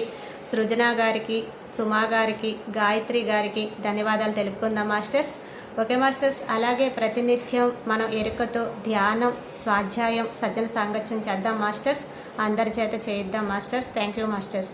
సృజన గారికి, సుమా గారికి, గాయత్రి గారికి ధన్యవాదాలు తెలుపుకుందాం మాస్టర్స్. Okay masters. అలాగే ప్రతినిత్యం మనం ఎరుకతో ధ్యానం, స్వాధ్యాయం, సజ్జన సాంగత్యం చేద్దాం మాస్టర్స్. అందరి చేత చేయిద్దాం మాస్టర్స్. Thank you masters.